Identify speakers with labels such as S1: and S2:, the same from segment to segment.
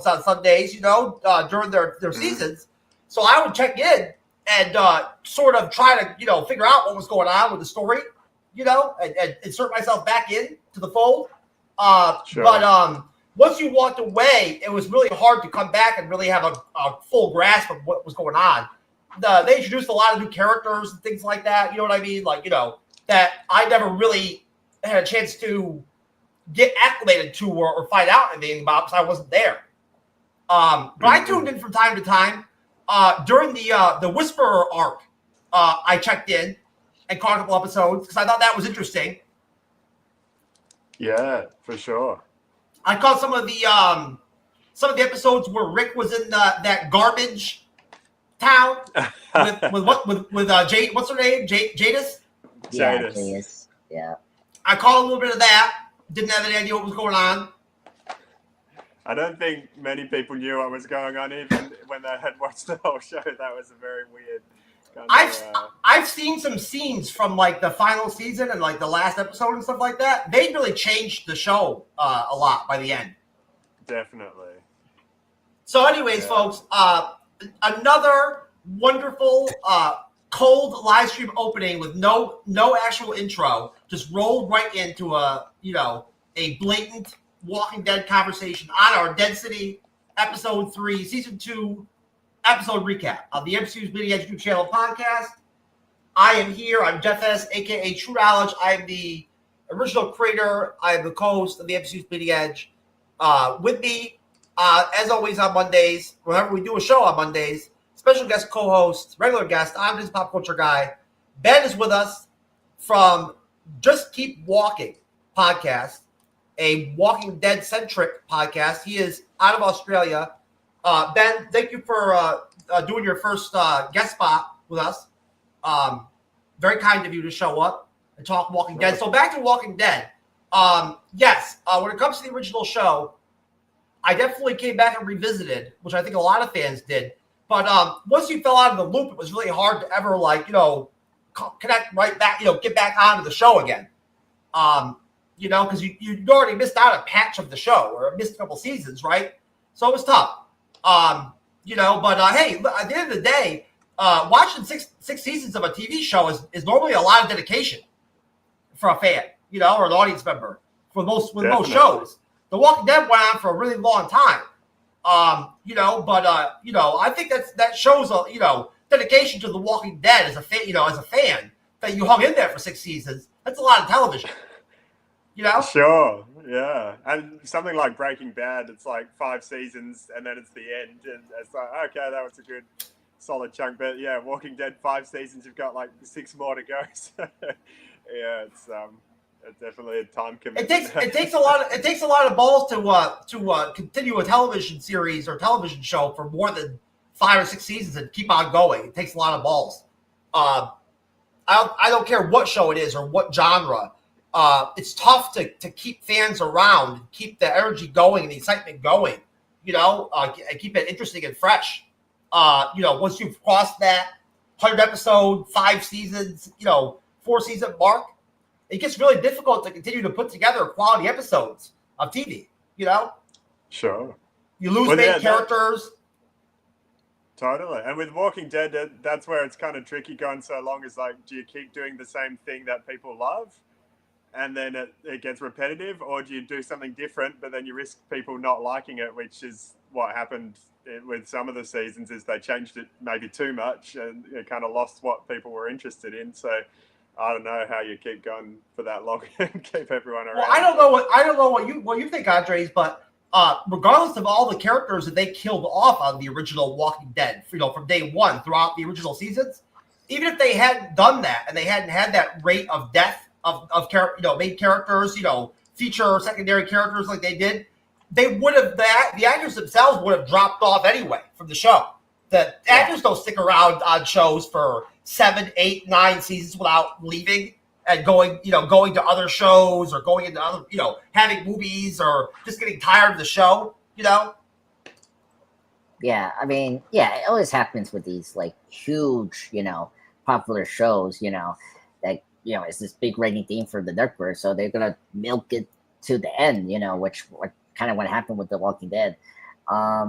S1: episodes on Sundays, during their seasons. So I would check in and sort of try to, figure out what was going on with the story, and insert myself back in to the fold.
S2: Sure.
S1: But once you walked away, it was really hard to come back and really have a full grasp of what was going on. They introduced a lot of new characters and things like that. You know what I mean? Like, that I never really had a chance to get acclimated to or find out anything about because I wasn't there. But I tuned in from time to time. During the Whisperer arc, I checked in and caught a couple episodes because I thought that was interesting.
S2: Yeah, for sure.
S1: I caught some of the episodes where Rick was in that garbage town with Jade. What's her name? Jadis.
S2: Jadis.
S3: Yeah.
S1: I caught a little bit of that. Didn't have any idea what was going on.
S2: I don't think many people knew what was going on even when they had watched the whole show. That was a very weird kind of,
S1: I've seen some scenes from like the final season and like the last episode and stuff like that. They really changed the show a lot by the end.
S2: Definitely.
S1: So anyways, folks, another wonderful cold live stream opening with no actual intro, just rolled right into a blatant Walking Dead conversation on our Density Episode 3, Season 2 episode recap of the MCU'S Bleeding Edge YouTube channel podcast. I am here. I'm Jeff S., a.k.a. TrueKnowledge. I'm the original creator. I am the co-host of the MCU'S Bleeding Edge. With me, as always on Mondays, whenever we do a show on Mondays, special guest co-host, regular guest, I'm this pop culture guy. Ben is with us from Just Keep Walking podcast, a Walking Dead centric podcast. He is out of Australia. Ben, thank you for doing your first guest spot with us. Very kind of you to show up and talk Walking Dead. So back to Walking Dead. Yes, when it comes to the original show, I definitely came back and revisited, which I think a lot of fans did. But once you fell out of the loop, it was really hard to ever connect right back, get back onto the show again. Because you already missed out a patch of the show or missed a couple seasons, right? So it was tough. But hey, at the end of the day, watching six seasons of a TV show is normally a lot of dedication for a fan, or an audience member with most shows. The Walking Dead went on for a really long time. I think that shows dedication to The Walking Dead as a fan that you hung in there for 6 seasons. That's a lot of television.
S2: Sure, yeah. And something like Breaking Bad, it's like 5 seasons and then it's the end. And it's like, okay, that was a good, solid chunk. But yeah, Walking Dead, 5 seasons, you've got like 6 more to go. So yeah, it's definitely a time commitment.
S1: It takes a lot of balls to continue a television series or television show for more than 5 or 6 seasons and keep on going. It takes a lot of balls. I don't care what show it is or what genre. It's tough to keep fans around, keep the energy going and the excitement going, and keep it interesting and fresh. Once you've crossed that 100 episode, 5 seasons, 4 season mark, it gets really difficult to continue to put together quality episodes of TV,
S2: Sure.
S1: You lose main characters.
S2: Totally. And with Walking Dead, that's where it's kind of tricky going so long is like, do you keep doing the same thing that people love? And then it gets repetitive, or do you do something different, but then you risk people not liking it, which is what happened with some of the seasons is they changed it maybe too much and it kind of lost what people were interested in. So I don't know how you keep going for that long and keep everyone around.
S1: Well, I don't know what you think, Andres, but regardless of all the characters that they killed off on the original Walking Dead, from day one throughout the original seasons, even if they hadn't done that and they hadn't had that rate of death of main characters, feature or secondary characters like they did, they would have the actors themselves would have dropped off anyway from the show. The actors don't stick around on shows for 7, 8, 9 seasons without leaving and going to other shows or going into other, having movies or just getting tired of the show,
S3: Yeah, I mean, it always happens with these like huge, popular shows, that it's this big rating theme for the network, so they're gonna milk it to the end, which kind of what happened with The Walking Dead.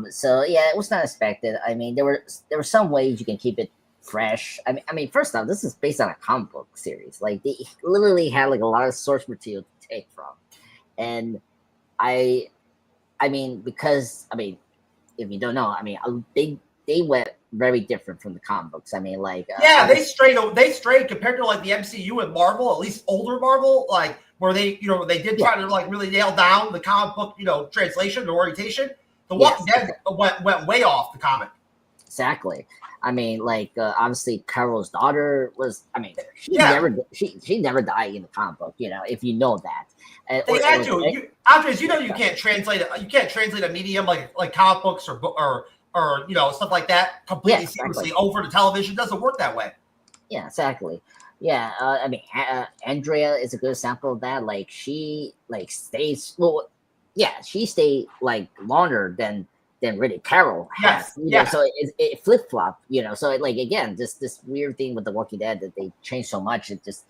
S3: So yeah, it was not expected. I mean, there were some ways you can keep it fresh. I mean, first off, this is based on a comic book series. Like they literally had like a lot of source material to take from, and I mean, because I mean, if you don't know, I mean, they went very different from the comic books. I mean, like
S1: yeah, they strayed compared to like the MCU and Marvel, at least older Marvel, like where they they did try to like really nail down the comic book translation or orientation. The Walking Dead went way off the comic.
S3: Exactly. I mean, like obviously Carol's daughter was. I mean, she never died in the comic book. If you know that.
S1: They had to. Andres, you can't translate it. You can't translate a medium like comic books or stuff like that completely seamlessly over to television. It doesn't work that way.
S3: Yeah, exactly. Yeah, I mean, Andrea is a good example of that. Like she stays. Well, yeah, she stayed like longer than really Carol has. So it flip flop. So like again, this weird thing with The Walking Dead that they changed so much. It just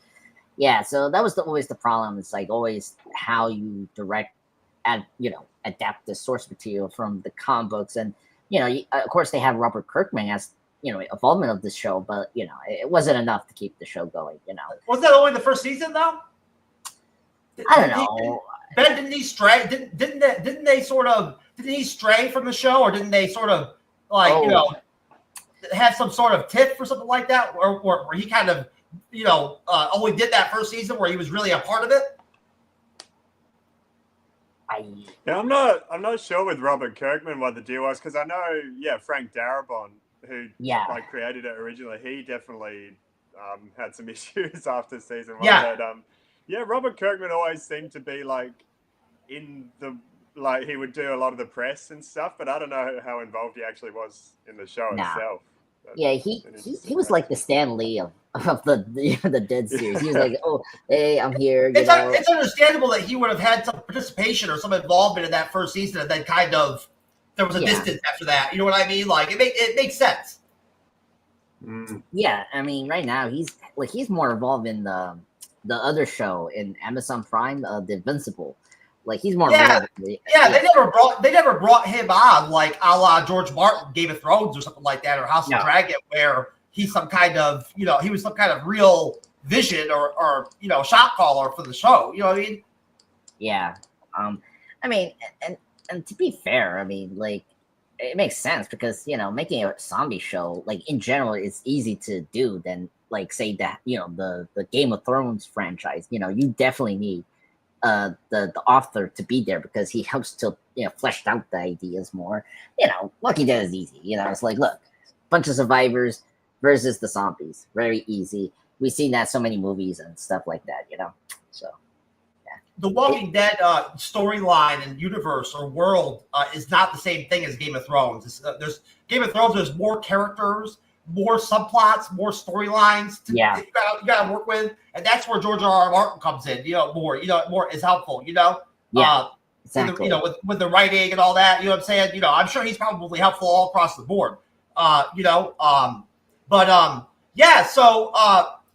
S3: So that was always the problem. It's like always how you direct and adapt the source material from the comic books. And of course they have Robert Kirkman as involvement of the show, but it wasn't enough to keep the show going.
S1: Was that only the first season though?
S3: I don't know.
S1: Ben, didn't he stray? Didn't he stray from the show, or didn't they sort of like have some sort of tiff or something like that, or where he kind of only did that first season where he was really a part of it?
S2: I'm not sure with Robert Kirkman what the deal was, because I know Frank Darabont, who created it originally, he definitely had some issues after season 1. But, Robert Kirkman always seemed to be like in the he would do a lot of the press and stuff, but I don't know how involved he actually was in the show itself.
S3: Yeah, he was like the Stan Lee of the Dead series. He was like, "Oh, hey, I'm here."
S1: It's understandable that he would have had some participation or some involvement in that first season, and then kind of there was a distance after that. You know what I mean? Like it makes sense.
S3: Yeah, I mean, right now he's more involved in the other show in Amazon Prime, The Invincible. Like he's more.
S1: They never brought him on like a la George Martin, Game of Thrones or something like that, or House of Dragon, where he's some kind of he was some kind of real vision or shot caller for the show. You know what I mean?
S3: Yeah. I mean, and to be fair, I mean, like it makes sense because making a zombie show like in general is easy to do than like say that the Game of Thrones franchise. You definitely need the author to be there because he helps to flesh out the ideas more. Walking Dead is easy. It's like, look, bunch of survivors versus the zombies, very easy. We've seen that so many movies and stuff like that. So
S1: the Walking Dead storyline and universe or world is not the same thing as Game of Thrones. There's Game of Thrones. There's more characters, more subplots, more storylines you gotta work with, and that's where George R.R. Martin comes in. More is helpful.
S3: Exactly.
S1: With the writing and all that. You know what I'm saying? I'm sure he's probably helpful all across the board. So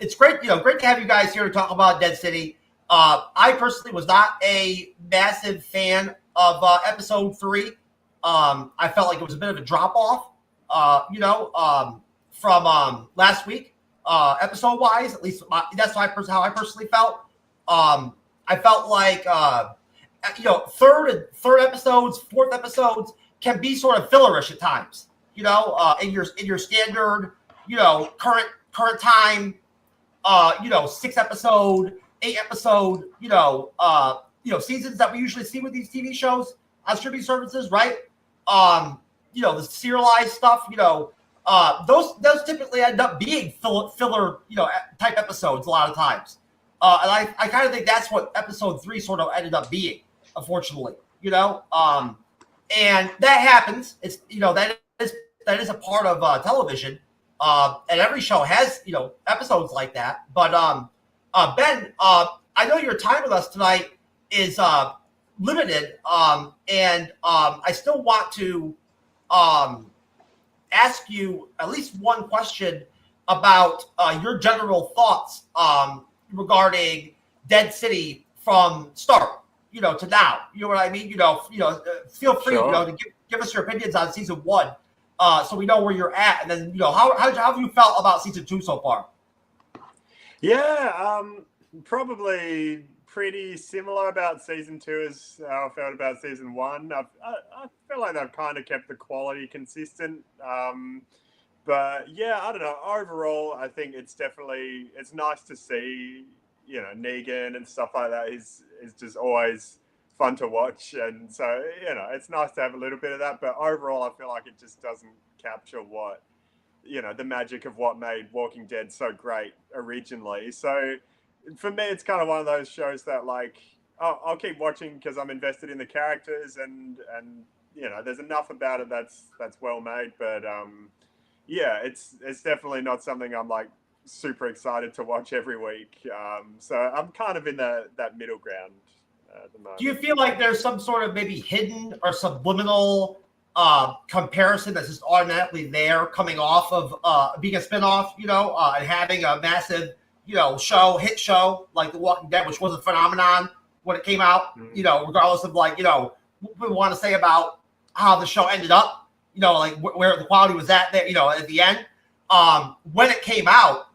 S1: it's great. Great to have you guys here to talk about Dead City. I personally was not a massive fan of episode 3. I felt like it was a bit of a drop off. From last week, episode wise, at least that's how I personally felt. I felt like third episodes, fourth episodes can be sort of fillerish at times. In your standard, current time, 6 episode, 8 episode, seasons that we usually see with these TV shows on streaming services, right? The serialized stuff, those typically end up being filler, type episodes a lot of times. And I kind of think that's what episode 3 sort of ended up being, unfortunately, and that happens. It's, that is a part of television. And every show has, episodes like that. But Ben, I know your time with us tonight is limited. And I still want to ask you at least one question about your general thoughts regarding Dead City from start, to now. You know what I mean? Feel free,
S2: Sure.
S1: to give us your opinions on season 1, so we know where you're at, and then how have you felt about season 2 so far?
S2: Yeah, probably pretty similar about season 2 as how I felt about season 1. I feel like they've kind of kept the quality consistent. But yeah, I don't know. Overall, I think it's nice to see, Negan and stuff like that is just always fun to watch. And so, it's nice to have a little bit of that. But overall, I feel like it just doesn't capture what, the magic of what made Walking Dead so great originally. So for me, it's kind of one of those shows that like, I'll keep watching because I'm invested in the characters and there's enough about it that's well made. But yeah, it's definitely not something I'm like super excited to watch every week. So I'm kind of in that middle ground at the moment.
S1: Do you feel like there's some sort of maybe hidden or subliminal comparison that's just automatically there coming off of being a spinoff, and having a massive, hit show like The Walking Dead, which was a phenomenon when it came out, regardless of like, what we want to say about how the show ended up, like where the quality was at there, at the end. When it came out,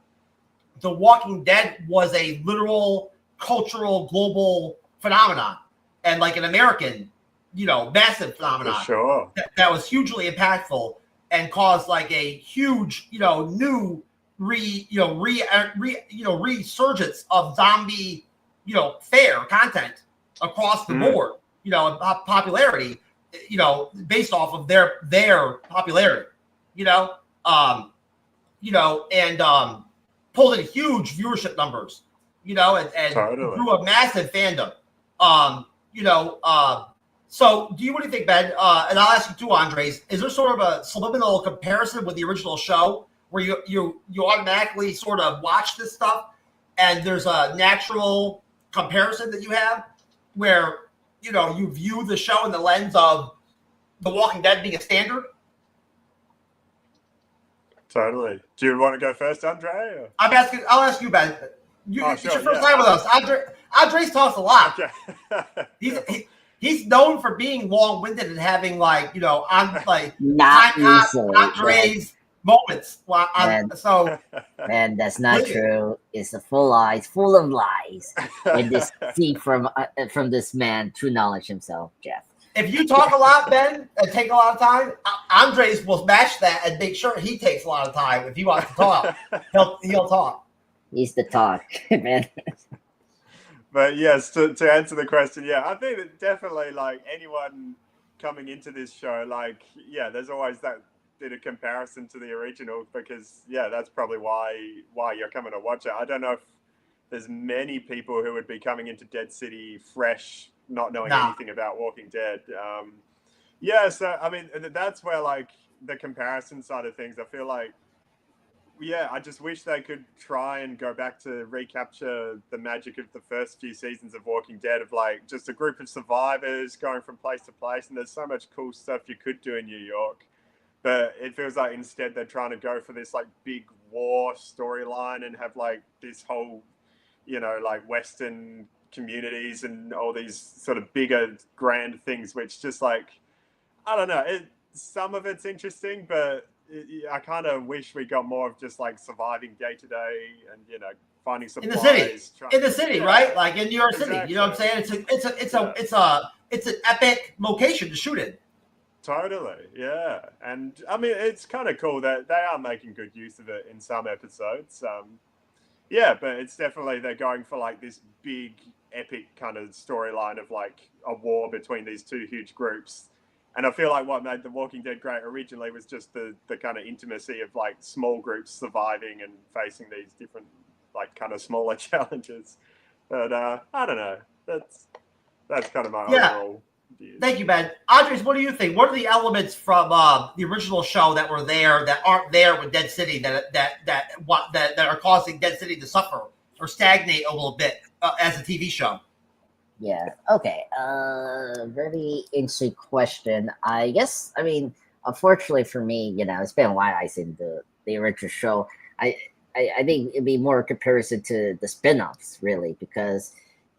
S1: The Walking Dead was a literal cultural global phenomenon and like an American, massive phenomenon.
S2: For sure.
S1: That was hugely impactful and caused like a huge, new resurgence of zombie, fair content across the board, popularity, based off of their popularity, and pulled in huge viewership numbers, and
S2: totally.
S1: grew a massive fandom. So do you, what do you think, Ben? And I'll ask you too, Andres, is there sort of a subliminal comparison with the original show where you automatically sort of watch this stuff and there's a natural comparison that you have where, you view the show in the lens of The Walking Dead being a standard?
S2: Totally. Do you want to go first, Andre? Or?
S1: I'll ask you, Ben. It's your first time with us. Andres talks a lot.
S2: Okay.
S1: He's known for being long-winded and having like,
S3: not easily,
S1: Andres moments.
S3: Man, that's not true. It's full of lies. And this feed from this man, TrueKnowledge himself, Jeff.
S1: If you talk a lot, Ben, and take a lot of time, Andres will match that and make sure he takes a lot of time. If he wants to talk, he'll talk.
S3: He's the talk, man.
S2: But yes, to answer the question, yeah, I think that definitely like anyone coming into this show, like, yeah, there's always that bit of comparison to the original because, yeah, that's probably why you're coming to watch it. I don't know if there's many people who would be coming into Dead City fresh, not knowing anything about Walking Dead. Yeah, so, I mean, that's where, like, the comparison side of things, I feel like, yeah, I just wish they could try and go back to recapture the magic of the first few seasons of Walking Dead, of like just a group of survivors going from place to place. And there's so much cool stuff you could do in New York, but it feels like instead they're trying to go for this like big war storyline and have like this whole, like Western communities and all these sort of bigger grand things, which just like, I don't know, some of it's interesting, but I kind of wish we got more of just like surviving day to day and finding supplies
S1: in the city, right? Like in New York City, you know what I'm saying? It's an epic location to shoot in.
S2: Totally, yeah. And I mean, it's kind of cool that they are making good use of it in some episodes. Yeah, but it's definitely they're going for like this big epic kind of storyline of like a war between these two huge groups. And I feel like what made The Walking Dead great originally was just the kind of intimacy of like small groups surviving and facing these different like kind of smaller challenges. But I don't know. That's kind of my overall view.
S1: Thank you, Ben. Andres, what do you think? What are the elements from the original show that were there that aren't there with Dead City that are causing Dead City to suffer or stagnate a little bit as a TV show?
S3: Yeah. Okay. Very interesting question. I guess. I mean, unfortunately for me, it's been a while I've seen the original show. I think it'd be more a comparison to the spin-offs, really, because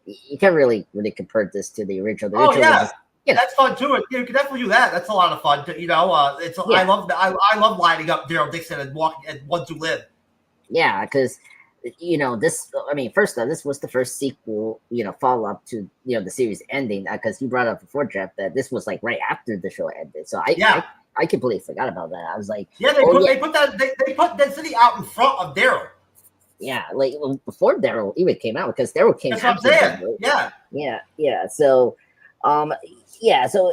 S3: you can't really compare this to the original. The original you know,
S1: That's fun too. You can definitely do that. That's a lot of fun. You know, it's I love I love lining up Daryl Dixon and walking and Ones Who Live.
S3: yeah, because you know this. I mean, first off, this was the first sequel, you know, follow up to the series ending. Because you brought up before, Jeff, that this was like right after the show ended. So I completely forgot about that. I was like,
S1: they put Dead City out in front of Daryl.
S3: Yeah, like before Daryl even came out, because Daryl came
S1: That's
S3: after
S1: what I'm saying.
S3: them,
S1: Right?
S3: Yeah. So, so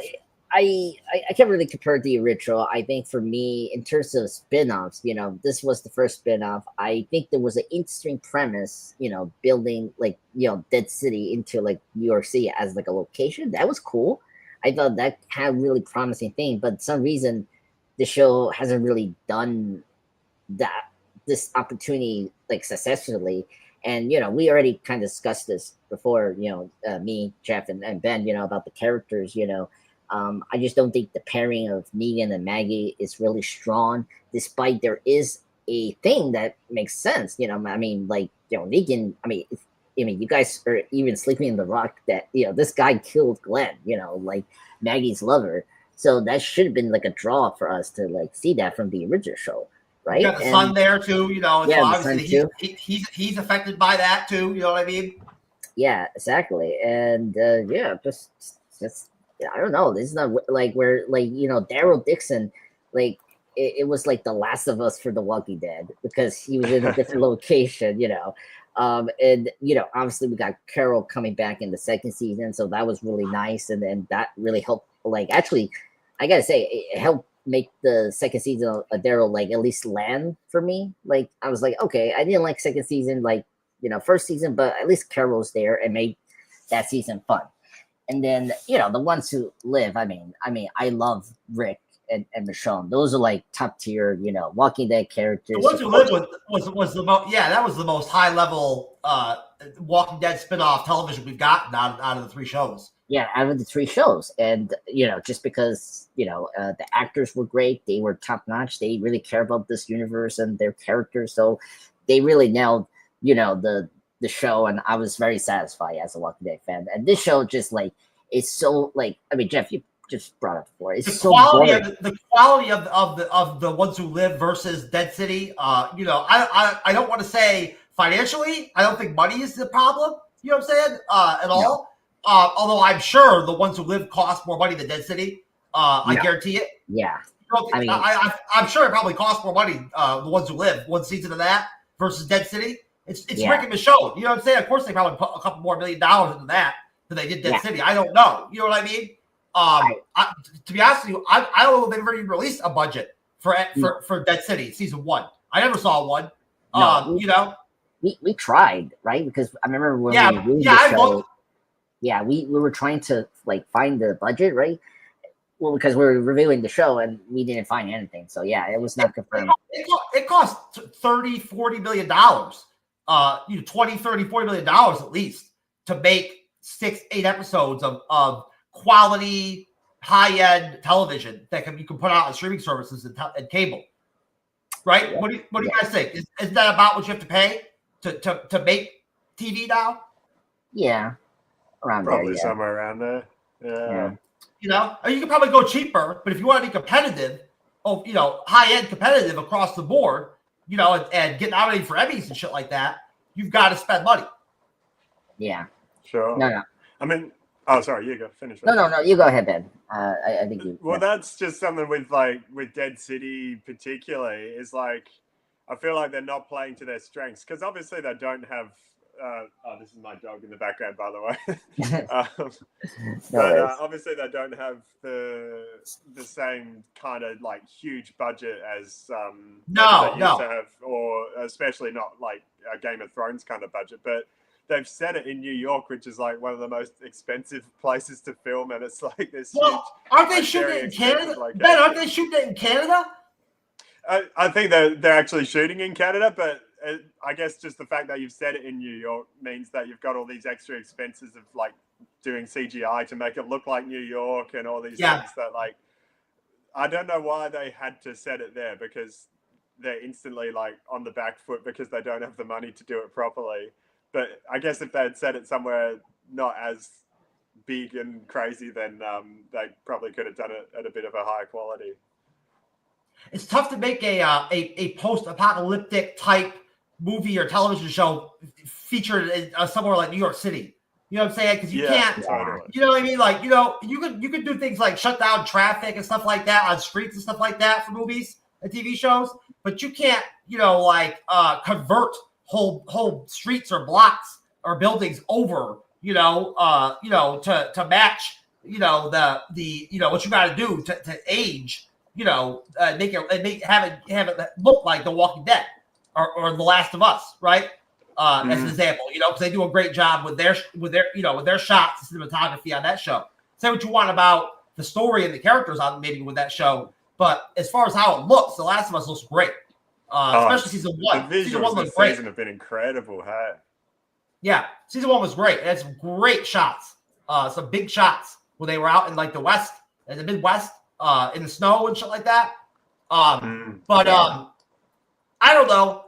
S3: I can't really compare the original. I think for me, in terms of spin-offs, this was the first spin-off. I think there was an interesting premise, building like Dead City into like New York City as like a location. That was cool. I thought that had a really promising thing, but for some reason the show hasn't really done this opportunity like successfully. And we already kind of discussed this before, me, Jeff, and Ben, about the characters. I just don't think the pairing of Negan and Maggie is really strong, despite there is a thing that makes sense. I mean, like, Negan, I mean, you guys are even sleeping in the rock that, this guy killed Glenn, like Maggie's lover. So that should have been like a draw for us to like see that from the original show. Right?
S1: You got the son there too, so obviously he's affected by that too. You know what I mean?
S3: Yeah, exactly. And just I don't know. This is not like where like Daryl Dixon, like it was like the Last of Us for The Walking Dead, because he was in a different location. And obviously we got Carol coming back in the second season, so that was really nice, and then that really helped. Like, actually, I gotta say, it helped make the second season of Daryl like at least land for me. Like, I was like, okay, I didn't like second season, like first season, but at least Carol's there and made that season fun. And then the Ones Who Live. I mean, I love Rick and Michonne. Those are like top tier, Walking Dead characters.
S1: The Ones Who Live was the most. Yeah, that was the most high level Walking Dead spinoff television we've gotten out of the three shows.
S3: Yeah, out of the three shows. And just because the actors were great, they were top notch, they really care about this universe and their characters, so they really nailed the show, and I was very satisfied as a Walking Dead fan. And this show just like, it's so like, I mean, Jeff, you just brought up before, it's
S1: the
S3: so
S1: quality
S3: boring.
S1: the quality of the Ones Who Live versus Dead City. I don't want to say financially, I don't think money is the problem. You know what I'm saying? At all. Although I'm sure the Ones Who Live cost more money than Dead City. I guarantee it.
S3: Yeah.
S1: I mean, I'm sure it probably costs more money. The Ones Who Live, one season of that versus Dead City. It's Rick and Michonne. You know what I'm saying? Of course, they probably put a couple more $1 million into that than they did Dead City. I don't know. You know what I mean? To be honest with you, I don't know if they've already released a budget for Dead City season 1. I never saw one.
S3: We tried, right? Because I remember when we were doing the show. Yeah, we were trying to like find the budget, right? Well, because we were reviewing the show and we didn't find anything. So yeah, it was not confirmed.
S1: It cost $30-40 million. 20, 30, $40 million at least to make 6-8 episodes of quality, high-end television that you can put out on streaming services and cable. Right? Yeah. What do you guys think? Isn't that about what you have to pay to make TV now?
S3: Yeah.
S2: Probably somewhere around there. Yeah.
S1: You can probably go cheaper, but if you want to be competitive, high-end competitive across the board, and get nominated for Emmys and shit like that, you've got to spend money.
S3: Yeah.
S2: Sure.
S3: No.
S2: I mean, oh, sorry, you go finish.
S3: No, you go ahead, Ben. I think you.
S2: Well, that's just something with Dead City particularly, is like, I feel like they're not playing to their strengths, because obviously they don't have. This is my dog in the background, by the way. But obviously they don't have the same kind of like huge budget as they used to have, or especially not like a Game of Thrones kind of budget. But they've set it in New York, which is like one of the most expensive places to film, and it's like this huge.
S1: Aren't they shooting it in Canada? Ben, aren't they shooting it in Canada?
S2: I think they're actually shooting in Canada, but I guess just the fact that you've set it in New York means that you've got all these extra expenses of like doing CGI to make it look like New York and all these things that, like, I don't know why they had to set it there, because they're instantly like on the back foot because they don't have the money to do it properly. But I guess if they had set it somewhere not as big and crazy, then they probably could have done it at a bit of a higher quality.
S1: It's tough to make a post-apocalyptic type movie or television show featured in somewhere like New York City. You know what I'm saying? Because you can't,
S2: totally.
S1: you know what I mean? Like, you know, you could do things like shut down traffic and stuff like that on streets and stuff like that for movies and TV shows, but you can't, you know, like convert whole streets or blocks or buildings over, to match, the what you got to do to age, have it look like The Walking Dead or The Last of Us, right? As an example, because they do a great job with their shots and cinematography on that show. Say what you want about the story and the characters on maybe with that show, but as far as how it looks, The Last of Us looks great, especially season 1.
S2: The visuals
S1: Season 1
S2: this
S1: looks great.
S2: season have been incredible. Hey,
S1: yeah, season 1 was great. It had some great shots, some big shots where they were out in like the West and the Midwest, in the snow and shit like that. I don't know.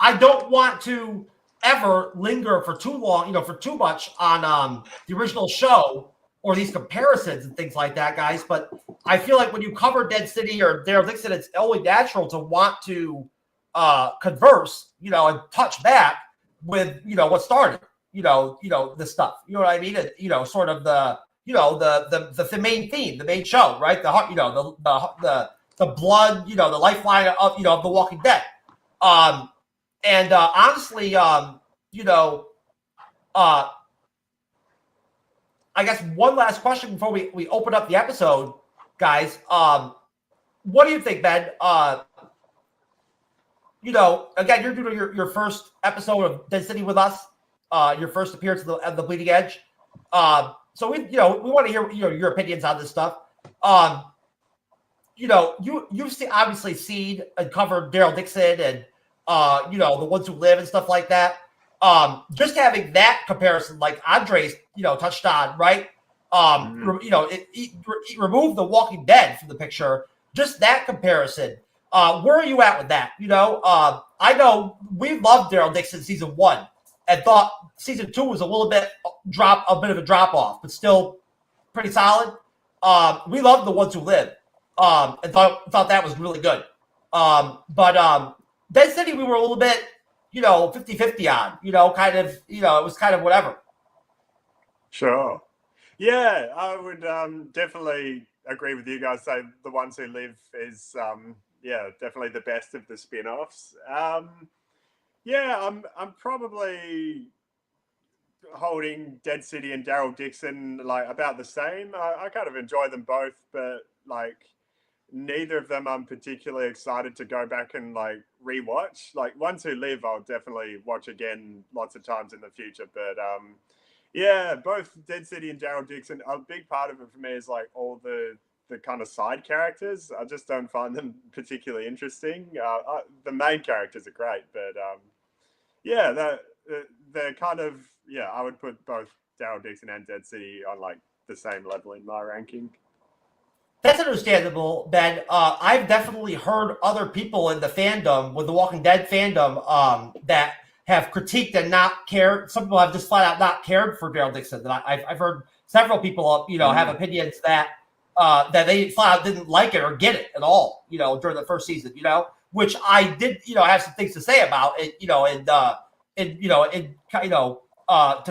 S1: I don't want to ever linger for too long, for too much on the original show or these comparisons and things like that, guys. But I feel like when you cover Dead City or Daryl Dixon, it's only natural to want to converse, and touch back with, what started, this stuff. You know what I mean? And, sort of the main theme, the main show, right? The blood, the lifeline of The Walking Dead. And honestly, I guess one last question before we open up the episode, guys. What do you think, Ben? Again, you're doing your first episode of Dead City with us, your first appearance at the Bleeding Edge. So we want to hear your opinions on this stuff. You've obviously seen and covered Daryl Dixon and The Ones Who Live and stuff like that. Just having that comparison, like Andres, touched on, right? Remove The Walking Dead from the picture. Just that comparison. Where are you at with that? I know we loved Daryl Dixon season 1 and thought season 2 was a bit of a drop off, but still pretty solid. We loved The Ones Who Live, and thought that was really good. But Dead City, we were a little bit, 50-50 on, kind of, it was kind of whatever.
S2: Sure. Yeah, I would definitely agree with you guys. Say The Ones Who Live is, definitely the best of the spin-offs. I'm probably holding Dead City and Daryl Dixon like about the same. I kind of enjoy them both, but like neither of them I'm particularly excited to go back and like rewatch. Like Ones Who Live, I'll definitely watch again lots of times in the future. But both Dead City and Daryl Dixon, a big part of it for me is like all the kind of side characters. I just don't find them particularly interesting. The main characters are great, but they're kind of, I would put both Daryl Dixon and Dead City on like the same level in my ranking.
S1: That's understandable, Ben. I've definitely heard other people in the fandom, with the Walking Dead fandom, that have critiqued and not cared. Some people have just flat out not cared for Daryl Dixon. That I've heard several people, have opinions that they flat out didn't like it or get it at all, during the first season, which I did, have some things to say about it, to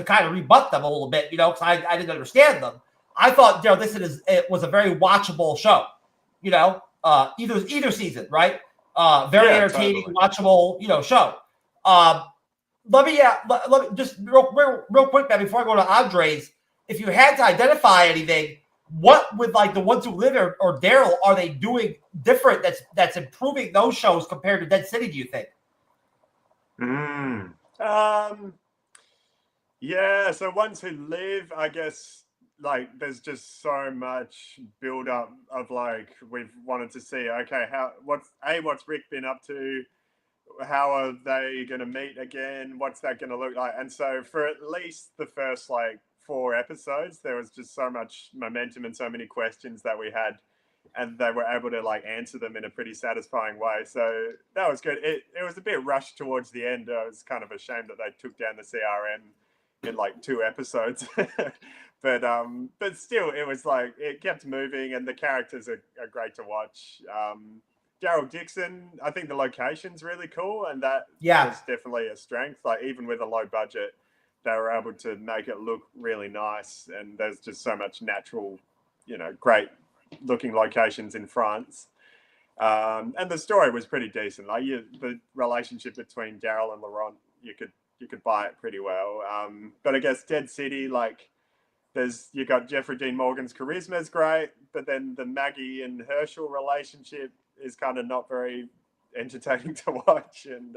S1: kind of rebut them a little bit, because I didn't understand them. I thought Daryl Dixon was a very watchable show, either season, right? Very entertaining, totally watchable, show. Let me just real quick, man, before I go to Andres, if you had to identify anything, what with like The Ones Who Live or Daryl are they doing different that's improving those shows compared to Dead City, do you think?
S2: So Ones Who Live, I guess, like there's just so much build up of like we've wanted to see, okay, what's Rick been up to, how are they going to meet again, what's that going to look like? And so for at least the first like 4 episodes, there was just so much momentum and so many questions that we had, and they were able to like answer them in a pretty satisfying way. So that was good. It was a bit rushed towards the end. It was kind of a shame that they took down the CRM in like 2 episodes. But still, it was like it kept moving, and the characters are great to watch. Daryl Dixon, I think the location's really cool, and that was definitely a strength. Like even with a low budget, they were able to make it look really nice, and there's just so much natural, great looking locations in France. And the story was pretty decent. Like the relationship between Daryl and Laurent, you could buy it pretty well. But I guess Dead City, like you got Jeffrey Dean Morgan's charisma is great, but then the Maggie and Herschel relationship is kind of not very entertaining to watch. And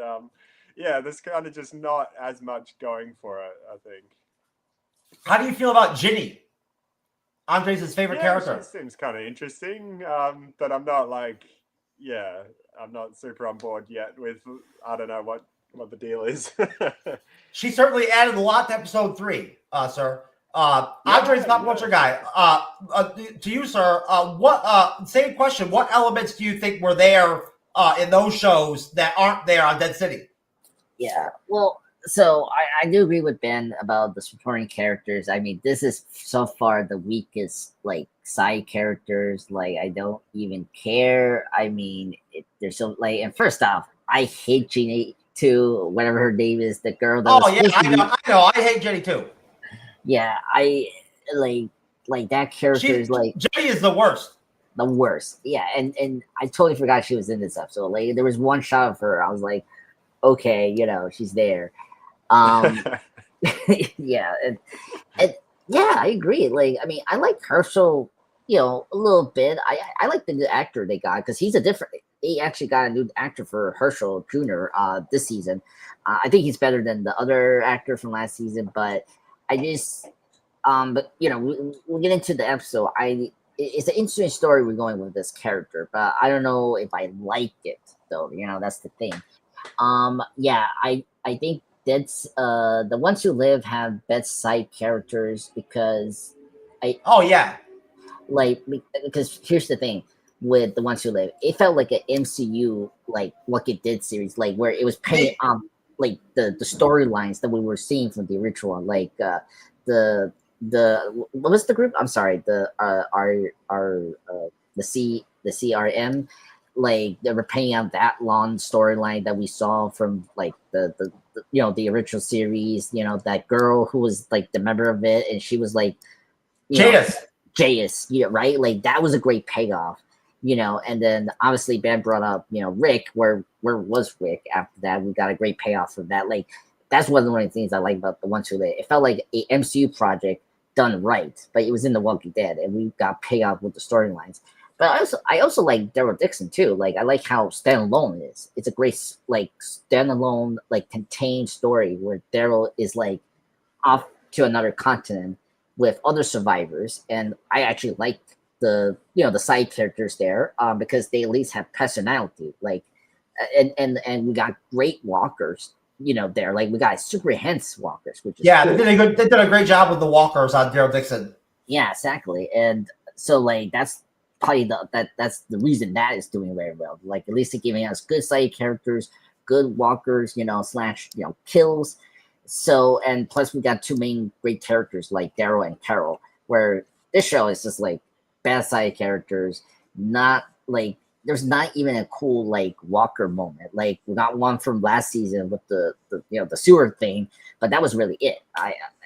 S2: there's kind of just not as much going for it, I think. How
S1: do you feel about Ginny? Andres' favorite character.
S2: She seems kind of interesting, but I'm not I'm not super on board yet with, I don't know what the deal is.
S1: She certainly added a lot to episode 3, sir. Andres, not much your guy. To you, sir, same question. What elements do you think were there in those shows that aren't there on Dead City?
S3: Yeah, well, so I do agree with Ben about the supporting characters. I mean, this is so far the weakest, like, side characters. Like, I don't even care. I mean, they're so, like, and first off, I hate Jeannie too, whatever her name is, the girl that
S1: I know. I hate Jenny too.
S3: Yeah, I like that character is like
S1: Jenny is the worst.
S3: The worst. Yeah, and I totally forgot she was in this episode. Like there was one shot of her. I was like, okay, she's there. Yeah, and yeah, I agree. Like, I mean, I like Herschel, a little bit. I like the new actor they got because he's they actually got a new actor for Herschel Jr. This season. I think he's better than the other actor from last season, but I just, but we'll get into the episode. It's an interesting story we're going with this character, but I don't know if I like it though. That's the thing. I think that's the Ones Who Live have best side characters because because here's the thing with the Ones Who Live, it felt like an MCU like What It Did series, like where it was paying like the storylines that we were seeing from the original one, like the what was the group? I'm sorry, the CRM, like they were paying out that long storyline that we saw from like the original series. That girl who was like the member of it, and she was like Jadis, right? Like that was a great payoff. And then obviously Ben brought up, Rick, where was Rick after that? We got a great payoff for that. Like, that's one of the things I like about the Ones Who Live. It felt like a MCU project done right, but it was in The Walking Dead, and we got payoff with the storylines. But I also like Daryl Dixon too. Like, I like how standalone it is. It's a great, like, standalone, like, contained story where Daryl is, like, off to another continent with other survivors, and I actually like the side characters there because they at least have personality, like and we got great walkers there, like we got super enhanced walkers, which is cool.
S1: They did a great job with the walkers on Daryl Dixon.
S3: Yeah, exactly. And so like that's probably that's the reason that is doing very well, like at least they're giving us good side characters, good walkers, slash kills. So, and plus we got 2 main great characters like Daryl and Carol, where this show is just like bad side characters, not like there's not even a cool like Walker moment. Like we got one from last season with the sewer thing, but that was really it.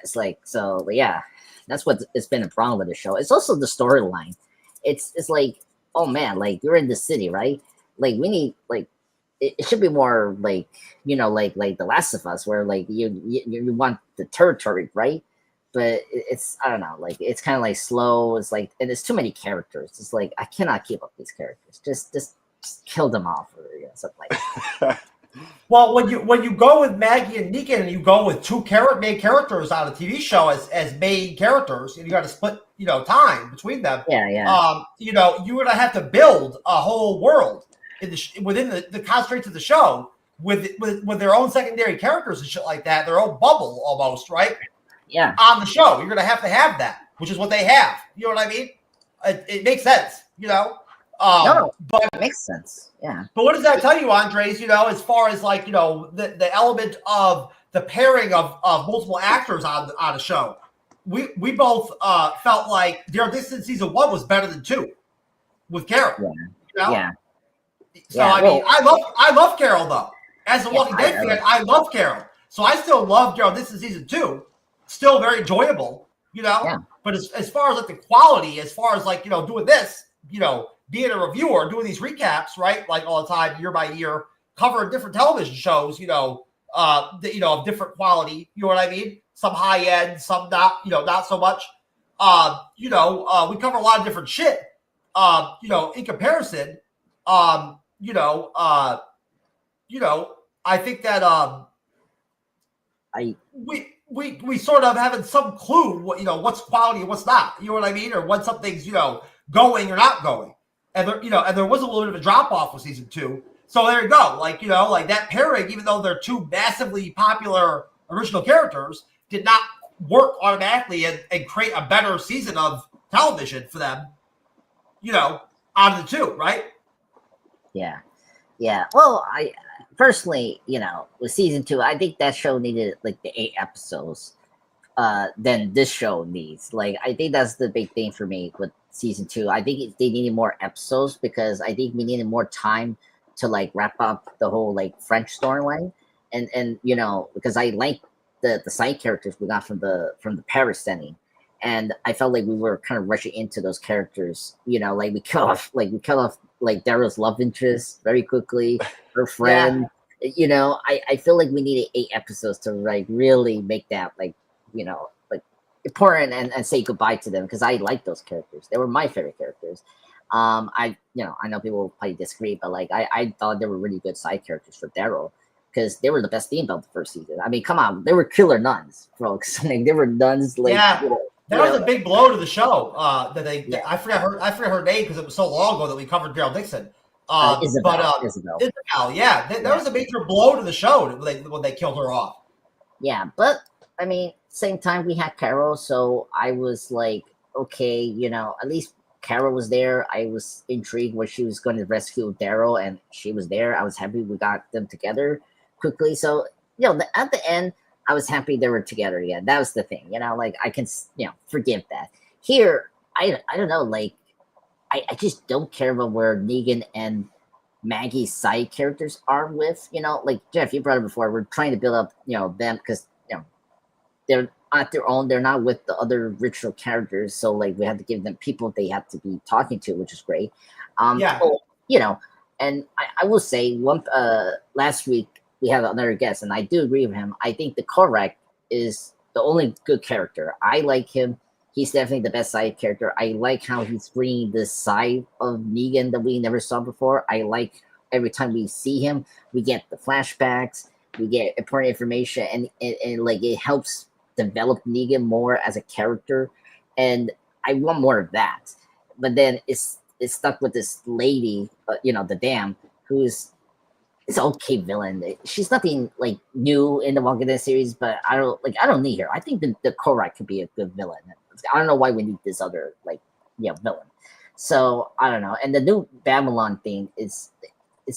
S3: It's like, so yeah, that's what it's been a problem with the show. It's also the storyline. It's like, oh man, like you're in the city, right? Like we need like it should be more like like The Last of Us, where like you want the territory, right? But it's, I don't know, like it's kind of like slow. It's like, and there's too many characters. It's like I cannot keep up these characters. Just kill them off, or something like that.
S1: Well, when you go with Maggie and Negan, and you go with 2 main characters on a TV show as main characters, and you got to split time between them.
S3: Yeah.
S1: You're gonna have to build a whole world within the constraints of the show with their own secondary characters and shit like that, their own bubble almost, right?
S3: Yeah.
S1: On the show, you're gonna have that, which is what they have. You know what I mean? It makes sense,
S3: no,
S1: but
S3: it makes sense. Yeah.
S1: But what does that tell you, Andres? As far as like the element of the pairing of multiple actors on a show. We both felt like Daryl Dixon season 1 was better than 2 with Carol.
S3: Yeah.
S1: You know?
S3: Yeah.
S1: So I mean, I love Carol though. As a Walking Dead fan, I love Carol. So I still love Daryl Dixon season 2. Still very enjoyable, you know.
S3: Yeah.
S1: But as far as like the quality, as far as like, you know, doing this, you know, being a reviewer, doing these recaps, right, like all the time, year by year, covering different television shows, you know, of different quality. You know what I mean? Some high end, some not, you know, not so much. We cover a lot of different shit. In comparison, I think that we sort of having some clue what, you know, what's quality and what's not. You know what I mean? Or when something's, you know, going or not going. And there was a little bit of a drop off with season 2. So there you go. Like, you know, like that pairing, even though they're 2 massively popular original characters, did not work automatically and create a better season of television for them, you know, out of the 2, right?
S3: Yeah. Yeah. Well, I personally, you know, with season 2, I think that show needed like the 8 episodes than this show needs. Like, I think that's the big thing for me with season 2. I think they needed more episodes because I think we needed more time to like wrap up the whole like French storyline, and you know, because I like the side characters we got from the Paris setting, and I felt like we were kind of rushing into those characters. You know, like we cut off like Daryl's love interest very quickly, her friend. Yeah. You know, I feel like we needed 8 episodes to like really make that like, you know, like important and say goodbye to them, because I like those characters. They were my favorite characters. I know people will probably disagree, but like I thought they were really good side characters for Daryl, because they were the best theme of the first season. I mean, come on, they were killer nuns, folks. Like, they were nuns. Like,
S1: yeah, that was a big blow to the show. I forgot her name because it was so long ago that we covered Daryl Dixon. Isabel. Yeah, that was a major blow to the show when they killed her off.
S3: Yeah, but I mean, same time we had Carol, so I was like, okay, you know, at least Carol was there. I was intrigued where she was going to rescue Daryl, and she was there. I was happy we got them together quickly. So, you know, at the end, I was happy they were together again. That was the thing, you know, like I can, you know, forgive that. Here, I don't know, like I just don't care about where Negan and Maggie's side characters are with, you know, like Jeff, you brought it before. We're trying to build up, you know, them because, you know, they're on their own. They're not with the other original characters. So like we have to give them people they have to be talking to, which is great. So, you know, and I will say last week we had another guest, and I do agree with him. I think the Korak is the only good character. I like him. He's definitely the best side character. I like how he's bringing this side of Negan that we never saw before. I like every time we see him, we get the flashbacks, we get important information, and like it helps develop Negan more as a character, and I want more of that. But then it's stuck with this lady, you know, the Dam, who's it's okay villain. She's nothing like new in the Walking Dead series, but I don't need her. I think the Korak could be a good villain. I don't know why we need this other like, you know, villain. So I don't know. And the new Babylon thing it's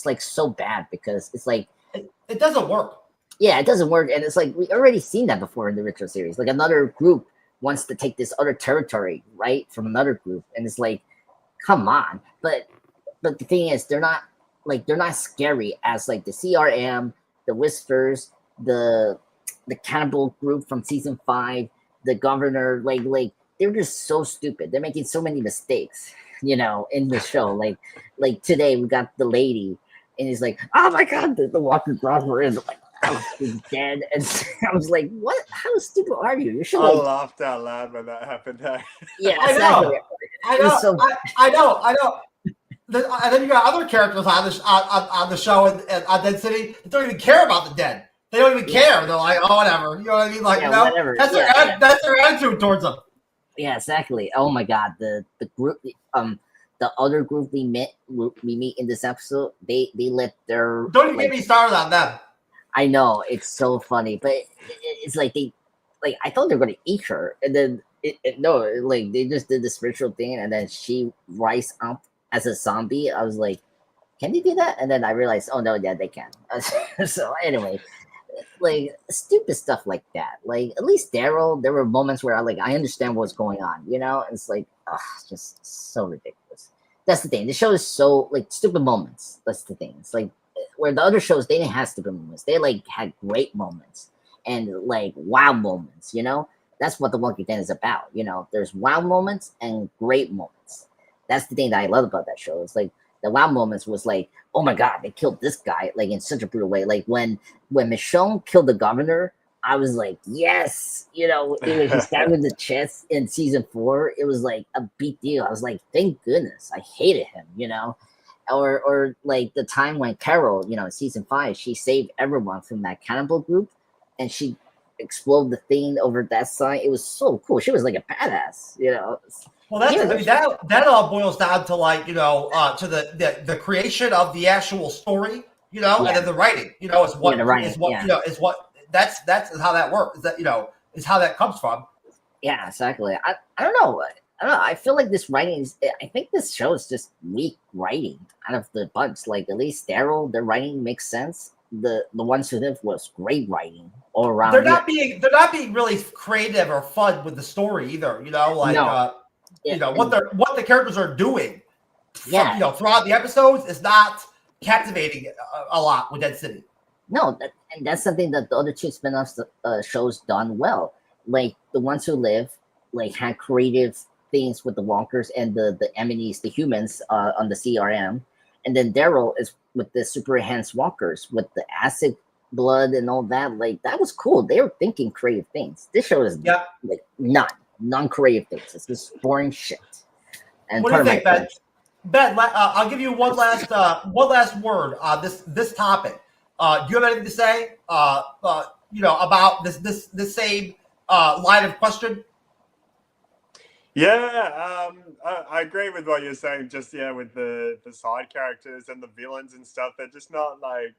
S3: like so bad because it's like
S1: it doesn't work.
S3: Yeah, it doesn't work, and it's like we already seen that before in the Retro series. Like another group wants to take this other territory, right, from another group, and it's like, come on. But the thing is, they're not scary as like the CRM, the Whispers, the cannibal group from season 5, the governor. Like they're just so stupid. They're making so many mistakes, you know, in the show. Like today we got the lady, and he's like, oh my god, the Walker Brother is like. He's dead, and I was like, "What? How stupid are you? You should."
S2: I laughed out loud when that happened.
S3: Yeah,
S1: exactly. I know. And then you got other characters on the show and on Dead City that don't even care about the dead. They don't even care. They're like, "Oh, whatever." You know what I mean? Like,
S3: whatever.
S1: That's their attitude towards them.
S3: Yeah, exactly. Oh my god, the group, the other group we meet in this episode, they let their
S1: don't even get me started on them.
S3: I know, it's so funny, but it's like I thought they were going to eat her, and then like they just did the spiritual thing, and then she rise up as a zombie. I was like, can they do that? And then I realized, oh no, yeah, they can. So anyway, like stupid stuff like that. Like at least Daryl, there were moments where I understand what's going on. It's like, just so ridiculous. That's the thing. The show is so like stupid moments. That's the thing. It's like where the other shows they didn't have stupid moments. They like had great moments and like wow moments. That's what The Walking Dead is about. There's wow moments and great moments. That's the thing that I love about that show. It's like the wow moments was like, oh my god, they killed this guy like in such a brutal way. Like when Michonne killed the governor, I was like, yes, he stabbed him in the chest in season 4. It was like a big deal. I was like, thank goodness. I hated him, or like the time when Carol, in season 5, she saved everyone from that cannibal group, and she exploded the thing over that side. It was so cool. She was like a badass,
S1: Well, that all boils down to like to the creation of the actual story, and then the writing, is what
S3: the writing,
S1: is what that's how that works. Is that is how that comes from.
S3: Yeah, exactly. I don't know. I feel like this writing is. I think this show is just weak writing out of the bunch. Like at least Daryl, their writing makes sense. The ones who live was great writing all around.
S1: They're not being really creative or fun with the story either. Like.
S3: No.
S1: What the characters are doing, throughout the episodes is not captivating a lot with Dead City.
S3: No, that's something that the other 2 spin-offs shows done well. Like the ones who live, like had creative things with the walkers and the enemies, the humans on the CRM, and then Daryl is with the super enhanced walkers with the acid blood and all that. Like that was cool. They were thinking creative things. This show is like non-creative things. It's just boring shit. And
S1: what do you think, Ben? Ben, I'll give you one last word on this topic. Do you have anything to say? About this same line of question?
S2: Yeah, I agree with what you're saying. Just with the side characters and the villains and stuff, they're just not like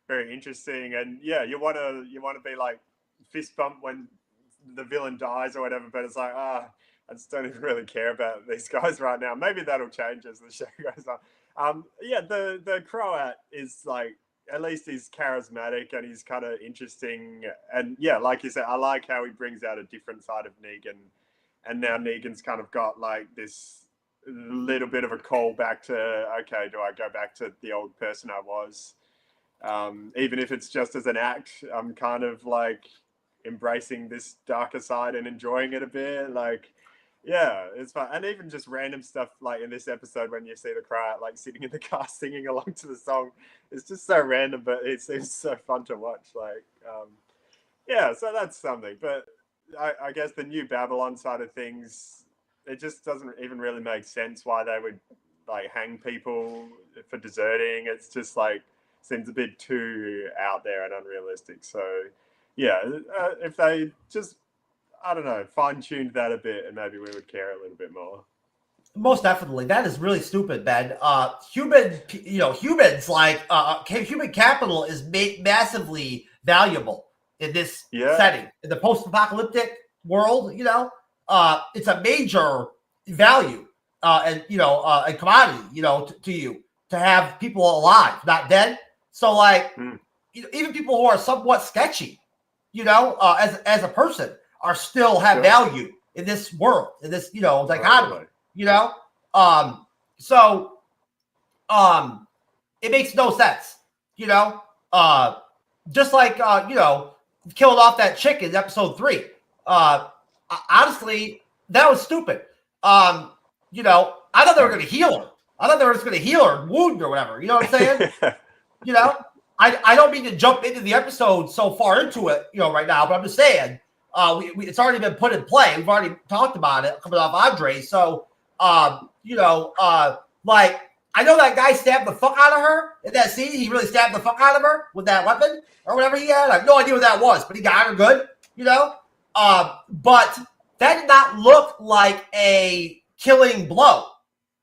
S2: very interesting. And you want to be like fist bump when the villain dies or whatever, but it's like I just don't even really care about these guys right now. Maybe that'll change as the show goes on. The Croat is like, at least he's charismatic and he's kind of interesting, and like you said, I like how he brings out a different side of Negan, and now Negan's kind of got like this little bit of a call back to, okay, do I go back to the old person I was, even if it's just as an act. I'm kind of like embracing this darker side and enjoying it a bit. Like, it's fun. And even just random stuff like in this episode when you see the crowd like sitting in the car singing along to the song, it's just so random, but it seems so fun to watch. Like, so that's something. But I guess the New Babylon side of things, it just doesn't even really make sense why they would like hang people for deserting. It's just like seems a bit too out there and unrealistic. So if they just, I don't know, fine-tuned that a bit, and maybe we would care a little bit more.
S1: Most definitely. That is really stupid, Ben. Humans like human capital is massively valuable in this setting. In the post-apocalyptic world, it's a major value and commodity, to you to have people alive, not dead. So like even people who are somewhat sketchy, as a person, are still have value in this world, in this, dichotomy, it makes no sense, just like, killing off that chick in episode 3. Honestly, that was stupid. I thought they were going to heal her. I thought they were just going to heal her wound or whatever. You know what I'm saying? I don't mean to jump into the episode so far into it, right now, but I'm just saying, it's already been put in play. We've already talked about it coming off Andre. So, like, I know that guy stabbed the fuck out of her in that scene. He really stabbed the fuck out of her with that weapon or whatever he had. I have no idea what that was, but he got her good, but that did not look like a killing blow.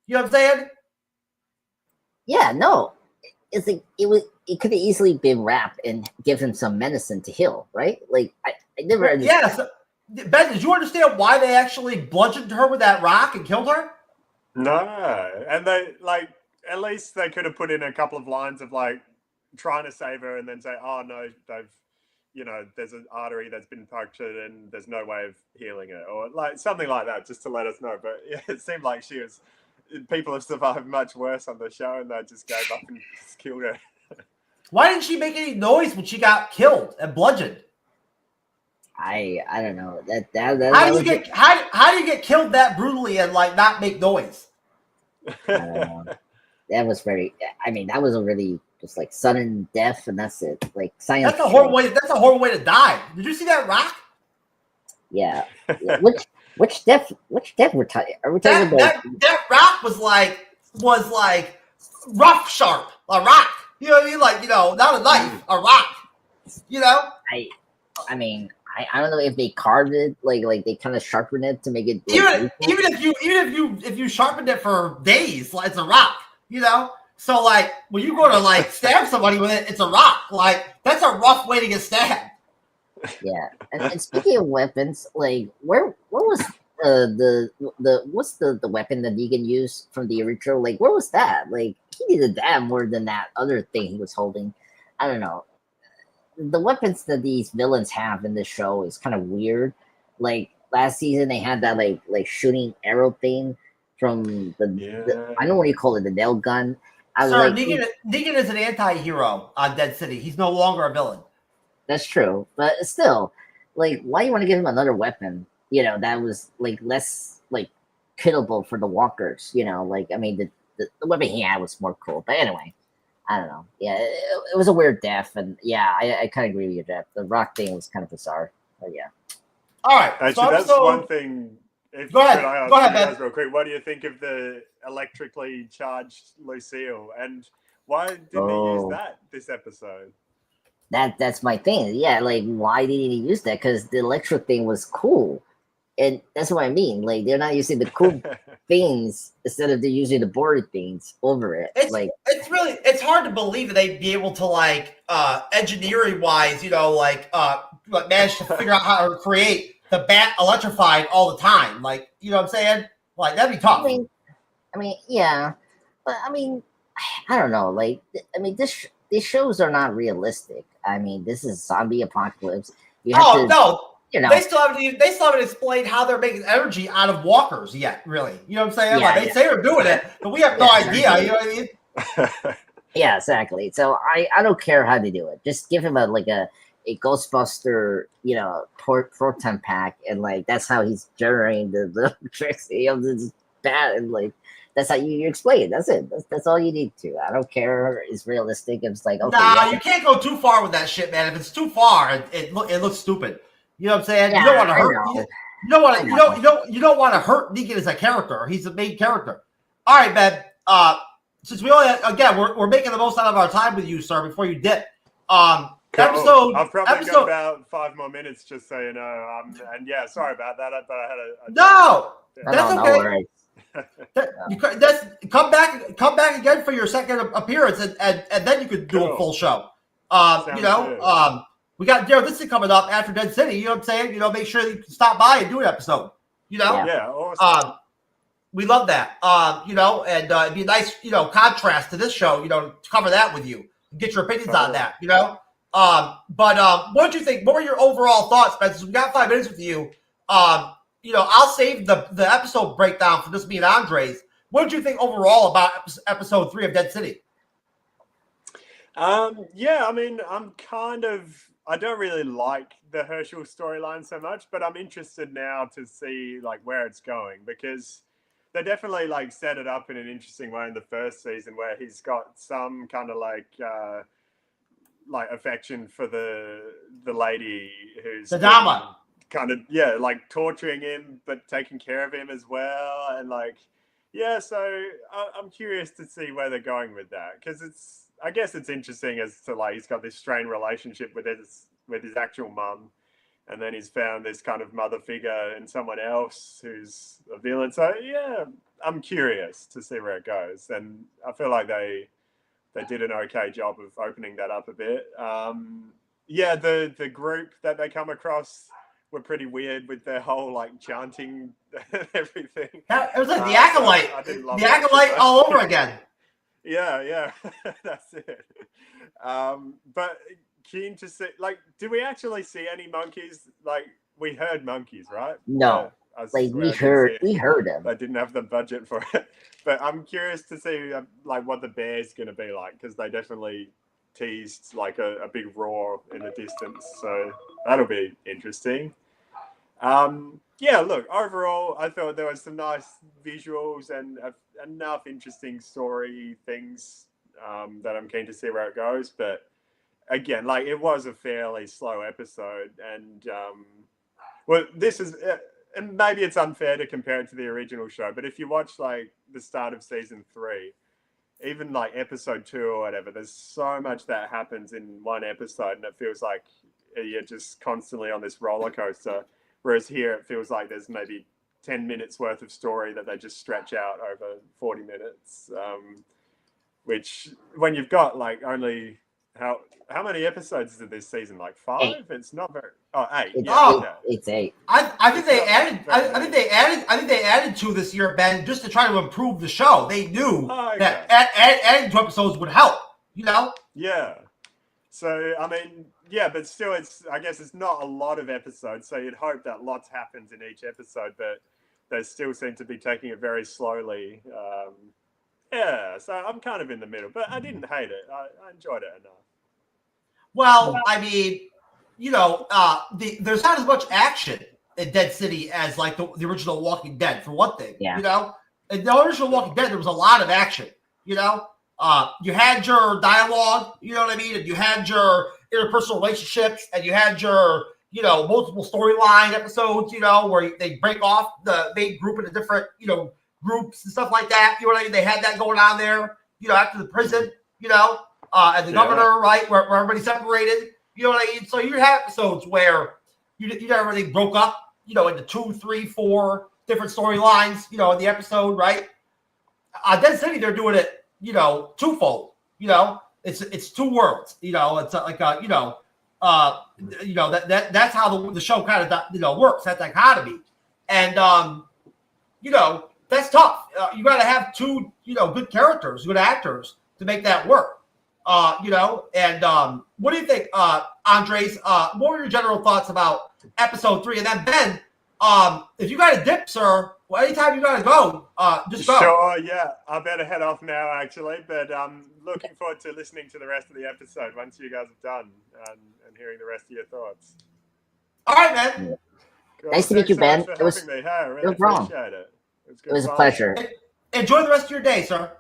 S1: You know what I'm saying?
S3: Yeah, no. It's like it could have easily been wrapped and give him some medicine to heal, right? Like I never understood.
S1: Yeah, so, Ben, did you understand why they actually bludgeoned her with that rock and killed her?
S2: No, and they like at least they could have put in a couple of lines of like trying to save her and then say, "Oh no, they've there's an artery that's been punctured and there's no way of healing it, or like something like that, just to let us know. But yeah, it seemed like people have survived much worse on the show, and they just gave up and just killed her.
S1: Why didn't she make any noise when she got killed and bludgeoned?
S3: I don't know that
S1: how do you get killed that brutally and like not make noise?
S3: I don't know. That was very. I mean, that was a really just like sudden death, and that's it. Like science.
S1: That's a horrible way. That's a horrible way to die. Did you see that rock?
S3: Yeah. Which death? Are we talking about?
S1: That rock was like rough sharp, a rock. You know what I mean? Like not a knife, a rock.
S3: I mean, I don't know if they carved it, like they kind of sharpened it to make it.
S1: Even if you sharpened it for days, like it's a rock. So like when you go to like stab somebody with it, it's a rock. Like that's a rough way to get stabbed.
S3: Yeah, and speaking of weapons, like where was what's the weapon that you can use from the original? Like where was that? Like he needed that more than that other thing he was holding. I don't know. The weapons that these villains have in this show is kind of weird. Like last season, they had that like shooting arrow thing from the I don't know what you call it, the nail gun.
S1: Sir, Negan is an anti-hero on Dead City. He's no longer a villain.
S3: That's true, but still, like, why do you want to give him another weapon? That was like less like killable for the walkers. Like I mean, the weapon he had was more cool. But anyway, I don't know. Yeah, it was a weird death, and yeah, I kind of agree with you, Jeff. The rock thing was kind of bizarre, but yeah.
S1: All right,
S2: actually, that's one thing.
S1: Go ahead,
S2: guys, real quick. What do you think of the electrically charged Lucille, and why didn't he use that this episode?
S3: That's my thing. Yeah, like why didn't he use that? Because the electric thing was cool, and that's what I mean. Like they're not using the cool things instead of they're using the boring things over it.
S1: It's hard to believe that they'd be able to like engineering wise, manage to figure out how to create the bat electrified all the time. Like, you know what I'm saying? Like that'd be tough.
S3: I mean, yeah, but I mean, I don't know. Like, I mean, these shows are not realistic. I mean, this is zombie apocalypse.
S1: They still haven't explained how they're making energy out of walkers yet. Really, you know what I'm saying?
S3: Yeah,
S1: they say they're doing it, but we have no idea. You know what I mean?
S3: Yeah, exactly. So I don't care how they do it. Just give him a Ghostbuster, proton pack, and like that's how he's generating the electricity of this bat, and like that's how you explain it. That's it. That's all you need to. I don't care. It's realistic. It's like okay.
S1: Nah, you can't go too far with that shit, man. If it's too far, it looks stupid. You know what I'm saying?
S3: Yeah,
S1: you don't want to hurt. You don't want to hurt Negan as a character. He's the main character. All right, man. Since we only we're making the most out of our time with you, sir. Before you dip,
S2: Cool. I've probably got about 5 more minutes, just so you know. And yeah, sorry about that. But I had
S1: that's okay. Come back again for your second appearance, and then you could do a full show. We got this is coming up after Dead City. You know what I'm saying? Make sure you stop by and do an episode.
S2: Yeah, awesome.
S1: We love that. And it'd be a nice, contrast to this show. To cover that with you, get your opinions on that. But what did you think? What were your overall thoughts, Spencer? We got 5 minutes with you. I'll save the episode breakdown for this me and Andre's. What did you think overall about episode 3 of Dead City?
S2: Yeah, I mean, I don't really like the Herschel storyline so much, but I'm interested now to see like where it's going, because they definitely like set it up in an interesting way in the first season, where he's got some kind of like affection for the lady who's
S1: the Dama.
S2: Kind of like torturing him but taking care of him as well, and so I'm curious to see where they're going with that, because I guess it's interesting as to like he's got this strained relationship with his actual mum, and then he's found this kind of mother figure in someone else who's a villain. So yeah, I'm curious to see where it goes, and I feel like they did an okay job of opening that up a bit. The group that they come across were pretty weird with their whole like chanting and everything.
S1: It was like the Acolyte. The Acolyte all over again.
S2: Yeah, that's it. But keen to see. Like, did we actually see any monkeys? Like, we heard monkeys, right?
S3: No, like we heard them.
S2: I didn't have the budget for it, but I'm curious to see like what the bear's going to be like, because they definitely teased like a big roar in the distance, so that'll be interesting. Yeah, look, overall I thought there was some nice visuals and enough interesting story things that I'm keen to see where it goes. But again, like, it was a fairly slow episode, and well, this is and maybe it's unfair to compare it to the original show, but if you watch like the start of season 3, even like episode 2 or whatever, there's so much that happens in one episode, and it feels like you're just constantly on this roller coaster. Whereas here, it feels like there's maybe 10 minutes worth of story that they just stretch out over 40 minutes, which when you've got like only how many episodes is this season? Like 5?
S3: 8.
S2: It's not very. Oh, 8.
S3: It's,
S2: yeah,
S3: eight.
S2: okay.
S3: It's 8.
S1: I think they added. I think they added 2 this year, Ben, just to try to improve the show. They knew that adding 2 episodes would help. You know.
S2: Yeah. So I mean, yeah, but still, I guess it's not a lot of episodes. So you'd hope that lots happens in each episode, but they still seem to be taking it very slowly. Yeah, so I'm kind of in the middle, but I didn't hate it. I enjoyed it enough.
S1: Well, I mean, you know, there's not as much action in Dead City as like the original Walking Dead, for one thing.
S3: Yeah.
S1: You know, in the original Walking Dead, there was a lot of action. You know, you had your dialogue. You know what I mean, and you had your interpersonal relationships, and you had your, you know, multiple storyline episodes. You know, where they break off the main group into different, you know, groups and stuff like that. You know what I mean? They had that going on there. You know, after the prison. You know. And the governor, right, where everybody separated, you know what I mean? So you have episodes where you know, everything broke up, you know, into 2, 3, 4 different storylines, you know, in the episode, right? Dead City, they're doing it, you know, twofold. You know, it's 2 worlds. You know, it's like you know, that's how the show kind of, you know, works, that dichotomy, and you know, that's tough. You got to have 2, you know, good characters, good actors to make that work. You know, and what do you think, Andres? What were your general thoughts about episode 3? And then Ben, if you got a dip, sir, well, anytime you gotta go, just go.
S2: Sure, yeah. I better head off now, actually. But I'm looking forward to listening to the rest of the episode once you guys have done and hearing the rest of your thoughts.
S1: All right, man.
S3: Cool. Nice to meet you, Ben. It was
S2: me. Hey, I really appreciate it.
S3: It was a pleasure.
S1: Enjoy the rest of your day, sir.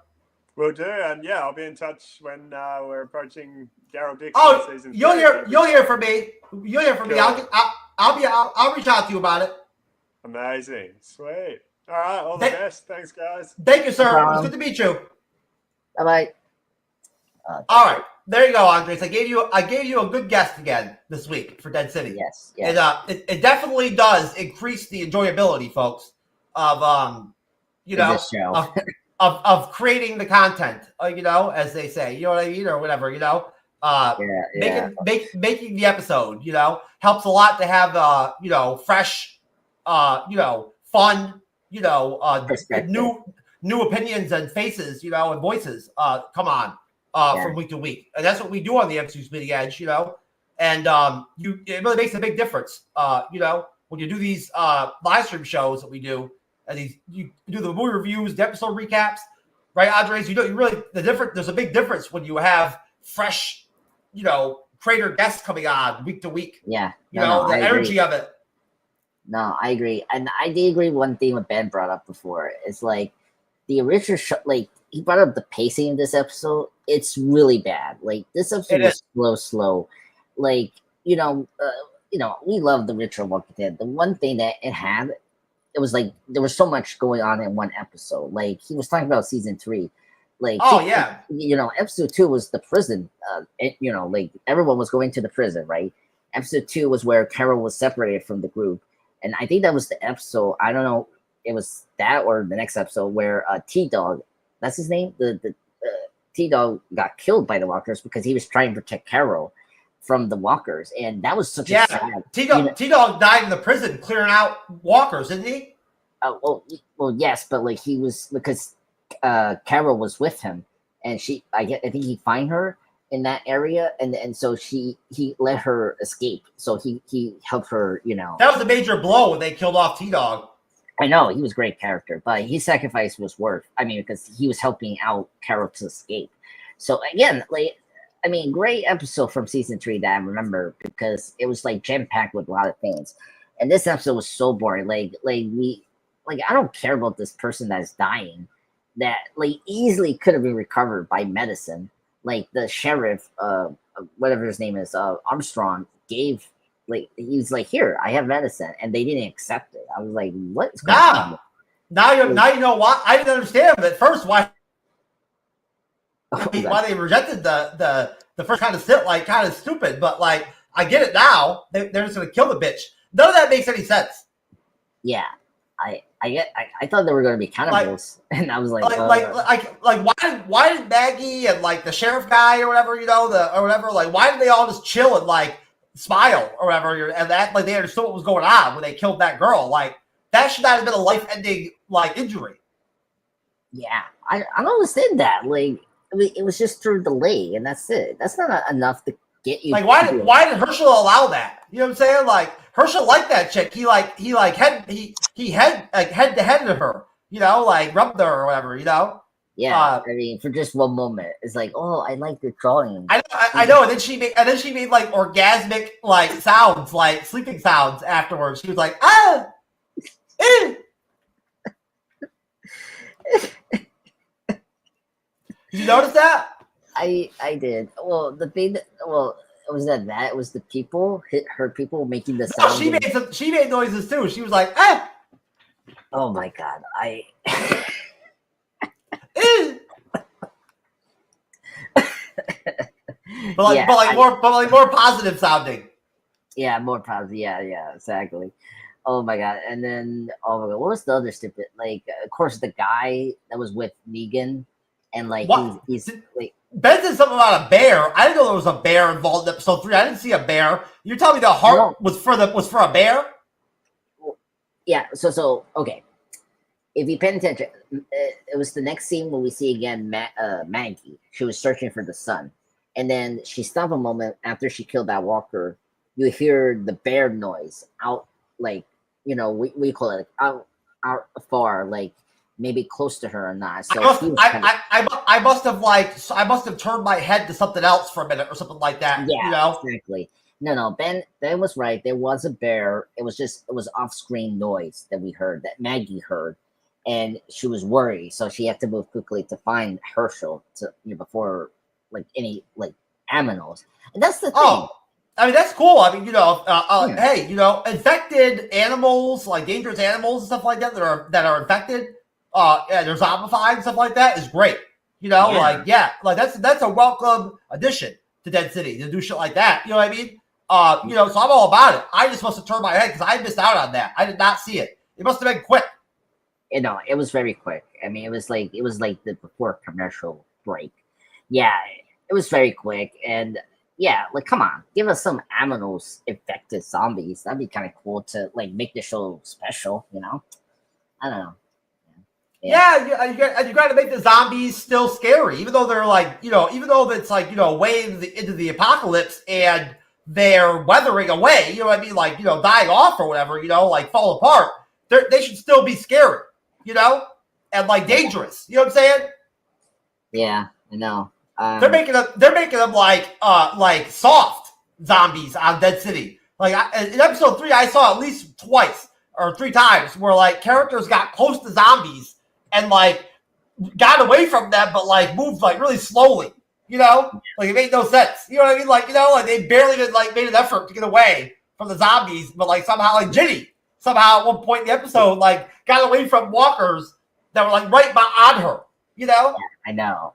S2: Will do, and yeah, I'll be in touch when we're approaching Daryl Dixon season 3.
S1: You'll hear from me. You'll hear from me.
S2: Cool.
S1: I'll reach out to you about it.
S2: Amazing, sweet. All right, all the best. Thanks, guys.
S1: Thank you, sir. It was good to meet you.
S3: Bye.
S1: All right, there you go, Andres. I gave you a good guest again this week for Dead City.
S3: Yes.
S1: It definitely does increase the enjoyability, folks, of you know,
S3: this show.
S1: Of creating the content, you know, as they say, you know what I mean, or whatever, you know, making the episode, you know, helps a lot to have, you know, fresh, you know, fun, you know, new opinions and faces, you know, and voices, come on, from week to week, and that's what we do on the MCU'S Bleeding Edge, you know, and it really makes a big difference, you know, when you do these live stream shows that we do. And you do the movie reviews, the episode recaps, right, Andres? There's a big difference when you have fresh, you know, creator guests coming on week to week.
S3: Yeah.
S1: The energy of it.
S3: No, I agree. And I did agree one thing what Ben brought up before. It's like the original show, like he brought up the pacing of this episode. It's really bad. Like this episode was slow. Like, you know, we love the original Walking Dead. The one thing that it had, it was like there was so much going on in one episode. Like he was talking about season 3. Like you know, episode 2 was the prison. You know, like everyone was going to the prison, right? Episode 2 was where Carol was separated from the group, and I think that was the episode. I don't know, it was that or the next episode where T-Dog, that's his name, the T-Dog got killed by the walkers because he was trying to protect Carol from the walkers, and that was such a sad.
S1: T-Dog died in the prison clearing out walkers, didn't he?
S3: Well, yes, but like he was, because Carol was with him, and I think he find her, in that area, and so he let her escape. So he helped her, you know.
S1: That was a major blow when they killed off T-Dog.
S3: I know he was a great character, but his sacrifice was worth. I mean, because he was helping out Carol to escape. So again, like, I mean, great episode from season 3 that I remember because it was like jam packed with a lot of things. And this episode was so boring. Like I don't care about this person that's dying, that like easily could have been recovered by medicine. Like the sheriff, whatever his name is, Armstrong, gave. Like he was like, "Here, I have medicine," and they didn't accept it. I was like, "What's going on?"
S1: Now you know why. I didn't understand at first why they rejected the first kind of kind of stupid. But like, I get it now. They're just gonna kill the bitch. None of that makes any sense.
S3: Yeah, I thought they were gonna be cannibals, and I was like,
S1: why did Maggie and like the sheriff guy or whatever, you know, like why did they all just chill and like smile or whatever, and that like they understood what was going on when they killed that girl? Like that should not have been a life-ending like injury.
S3: Yeah, I don't understand that. Like, I mean, it was just through the leg, and that's it. That's not enough to get you.
S1: Like why did Herschel allow that? You know what I'm saying? Like Herschel liked that chick. He head to head to her. You know, like rubbed her or whatever. You know.
S3: Yeah, I mean, for just one moment, it's like, oh, I like the drawing.
S1: I know, and then she made like orgasmic like sounds, like sleeping sounds afterwards. She was like, ah, eh. Did you notice that?
S3: I did. Well, the thing that it was that it was the people her people making the sound.
S1: No, she made noises too. She was like, ah.
S3: Oh my god,
S1: but more positive sounding.
S3: Yeah, more positive. Yeah, exactly. Oh my god, and then oh my god, what was the other stupid? Like, of course, the guy that was with Negan, and like he's like
S1: Ben said something about a bear. I didn't know there was a bear involved in episode 3. I didn't see a bear. You're telling me the heart was for a bear?
S3: Yeah. So okay. If you pay attention, it was the next scene when we see again Maggie. She was searching for the sun, and then she stopped a moment after she killed that walker. You hear the bear noise out, like, you know, we call it out far, like maybe close to her or not. So
S1: I must have turned my head to something else for a minute or something like that.
S3: Yeah,
S1: you know?
S3: Exactly. No, Ben was right. There was a bear. It was off-screen noise that we heard, that Maggie heard. And she was worried, so she had to move quickly to find Herschel before like any like aminals. And that's the thing.
S1: Oh, I mean that's cool. I mean, you know, hey, you know, infected animals, like dangerous animals and stuff like that that are infected, and they're zombified and stuff like that is great. You know, like that's a welcome addition to Dead City to do shit like that. You know what I mean? You know, so I'm all about it. I just must have turned my head because I missed out on that. I did not see it. It must have been quick.
S3: You know, it was very quick. I mean, it was like the before commercial break. Yeah, it was very quick, and yeah, like come on, give us some aminals infected zombies. That'd be kind of cool to like make the show special. You know, I don't know.
S1: Yeah, you got to make the zombies still scary, even though they're like, you know, even though it's like, you know, way into the apocalypse and they're weathering away. You know what I mean? Like, you know, dying off or whatever. You know, like fall apart. They should still be scary. You know, and like dangerous. You know what I'm saying?
S3: Yeah, I know.
S1: They're making them like soft zombies on Dead City. Like in episode 3, I saw at least twice or 3 times where like characters got close to zombies and like got away from them, but like moved like really slowly. You know, like it made no sense. You know what I mean? Like, you know, like they barely even like made an effort to get away from the zombies, but like somehow like Ginny somehow at one point in the episode like got away from walkers that were like right behind her. You know?
S3: Yeah, I know.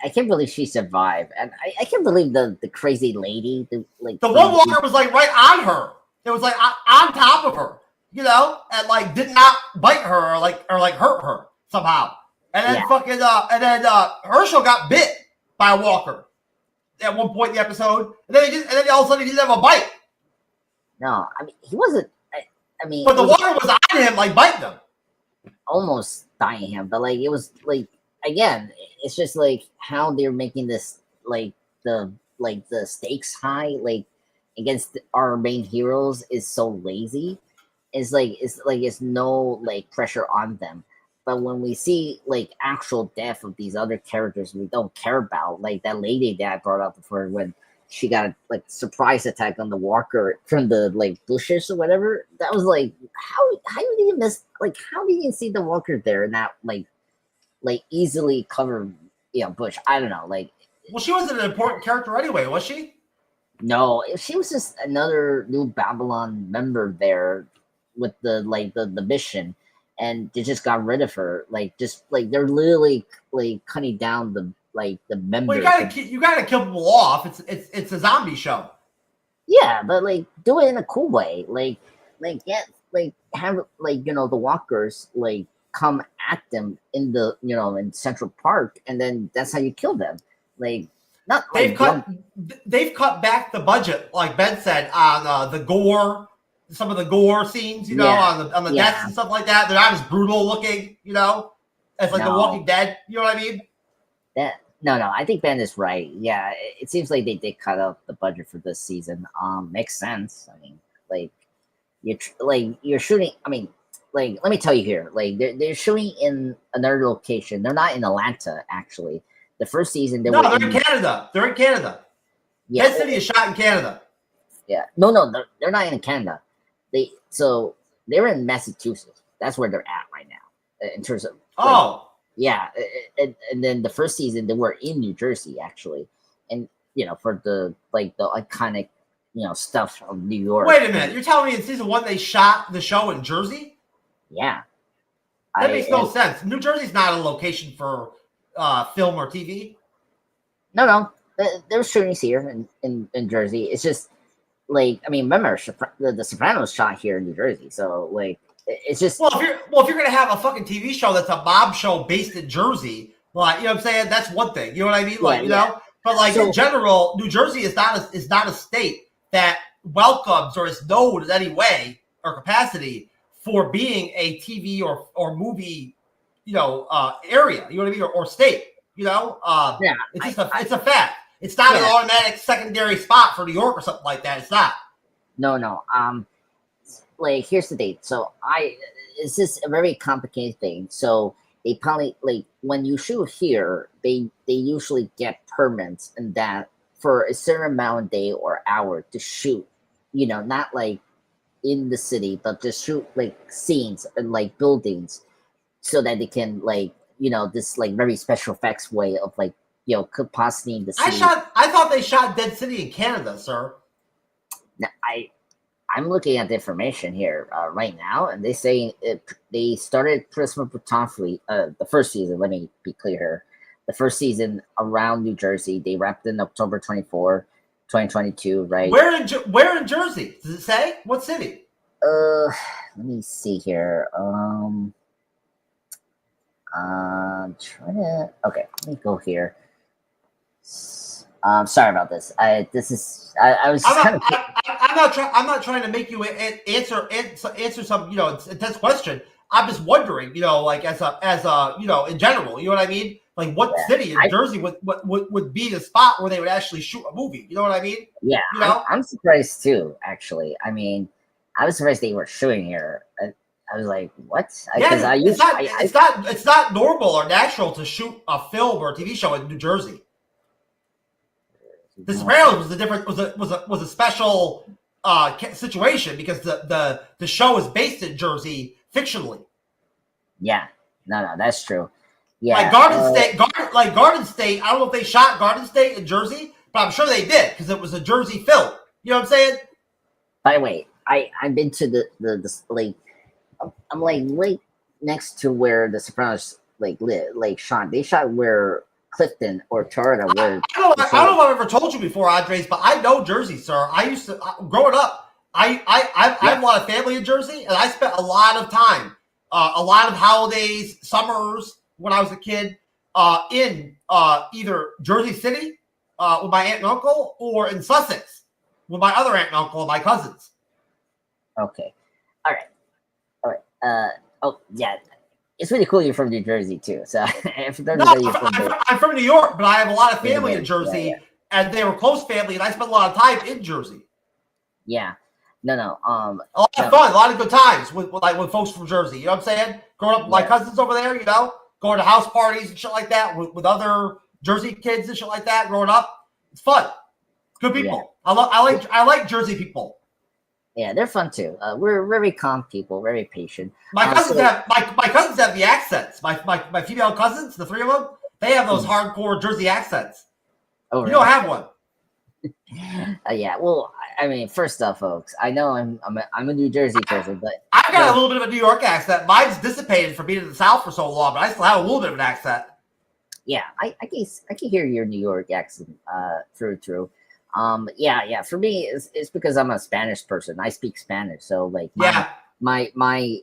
S3: I can't believe she survived, and I can't believe the crazy lady, the
S1: one walker was like right on her. It was like on top of her, you know, and like did not bite her or like hurt her somehow. And then Herschel got bit by a walker at one point in the episode, and then all of a sudden he didn't have a bite.
S3: No, I mean he wasn't. I mean,
S1: but the walker was on him, like biting him,
S3: almost dying him. But like it was like again, it's just like how they're making this like the stakes high, like against our main heroes is so lazy. It's no like pressure on them. But when we see like actual death of these other characters we don't care about, like that lady that I brought up before when she got a like surprise attack on the walker from the like bushes or whatever, that was like how did you miss, like how did you see the walker there and that like easily covered bush? I don't know, like.
S1: Well, she wasn't an important character anyway, was she?
S3: No, she was just another new Babylon member there with the mission, and they just got rid of her. Like just like they're literally like cutting down the members.
S1: Well, you gotta kill people off. It's a zombie show.
S3: Yeah, but like do it in a cool way. Like have the walkers like come at them in the in Central Park, and then that's how you kill them. Like not
S1: they've cut back the budget, like Ben said, on the gore, some of the gore scenes, on the deaths and stuff like that. They're not as brutal looking, as like The Walking Dead. You know what I mean?
S3: No, I think Ben is right. Yeah, it seems like they did cut out the budget for this season. Makes sense. I mean, like you're shooting. I mean, like let me tell you here, like they're shooting in another location. They're not in Atlanta actually. The first season,
S1: they're in Canada. They're in Canada.
S3: Yeah,
S1: Dead City is shot in Canada.
S3: Yeah, no, they're not in Canada. They're in Massachusetts. That's where they're at right now. In terms of yeah, and then the first season they were in New Jersey actually, and for the iconic stuff of New York.
S1: Wait a minute, you're telling me in season 1 they shot the show in Jersey?
S3: Yeah,
S1: that makes no sense. New Jersey's not a location for film or TV?
S3: No. There's shootings here in Jersey. It's just like, I mean, remember the Sopranos shot here in New Jersey, so like it's just
S1: if you're gonna have a fucking TV show that's a mob show based in Jersey, like you know what I'm saying, that's one thing. You know what I mean? Like know, but like in general, New Jersey is not a state that welcomes or is known in any way or capacity for being a TV or movie area, you know what I mean, or state, it's a fact. It's not an automatic secondary spot for New York or something like that. It's not.
S3: No. Like here's the date. So it's just a very complicated thing. So they probably like when you shoot here, they usually get permits and that for a certain amount of day or hour to shoot. Not like in the city, but to shoot like scenes and like buildings, so that they can this like very special effects way of like possibly in the city.
S1: I thought they shot Dead City in Canada, sir.
S3: Now, I'm looking at the information here right now, and they say they started Prisma Photography the first season. Let me be clear here. The first season around New Jersey. They wrapped in October 24, 2022, right?
S1: Where in Jersey? Does it say? What city?
S3: Let me see here. Okay, let me go here. Sorry about this. I'm
S1: not trying to make you answer some intense question. I'm just wondering, as a in general, you know what I mean? Like what city in Jersey would be the spot where they would actually shoot a movie? You know what I mean?
S3: Yeah, I'm surprised too. Actually, I mean, I was surprised they were shooting here. I was like, what? It's
S1: not normal or natural to shoot a film or a TV show in New Jersey. The Sopranos was a special situation because the show is based in Jersey fictionally.
S3: Yeah, no, that's true. Yeah,
S1: like Garden State. I don't know if they shot Garden State in Jersey, but I'm sure they did because it was a Jersey film. You know what I'm saying?
S3: By the way, I've been to the like. I'm like right next to where the Sopranos shot. They shot where Clifton or Florida were.
S1: I don't know if I've ever told you before, Andres, but I know Jersey, sir. I used to growing up. I have a lot of family in Jersey, and I spent a lot of time, a lot of holidays, summers when I was a kid, in either Jersey City with my aunt and uncle, or in Sussex with my other aunt and uncle and my cousins.
S3: Okay, all right. Oh yeah, it's really cool you're from New Jersey too. So
S1: I'm from New York, but I have a lot of family in Jersey, and they were close family, and I spent a lot of time in Jersey.
S3: Yeah. No.
S1: A lot of fun, a lot of good times with folks from Jersey. You know what I'm saying? Growing up with my cousins over there, you know, going to house parties and shit like that with other Jersey kids and shit like that. Growing up, it's fun. Good people. Yeah. I like Jersey people.
S3: Yeah, they're fun too. We're very calm people, very patient.
S1: My cousins have my cousins have the accents. My female cousins, the three of them, they have those hardcore Jersey accents. Oh, really? You don't have one.
S3: Yeah, well, I mean, first off, folks, I know I'm a New Jersey person, but
S1: I've got a little bit of a New York accent. Mine's dissipated from being in the South for so long, but I still have a little bit of an accent.
S3: Yeah, I can hear your New York accent through. Yeah. For me, it's because I'm a Spanish person. I speak Spanish, so like my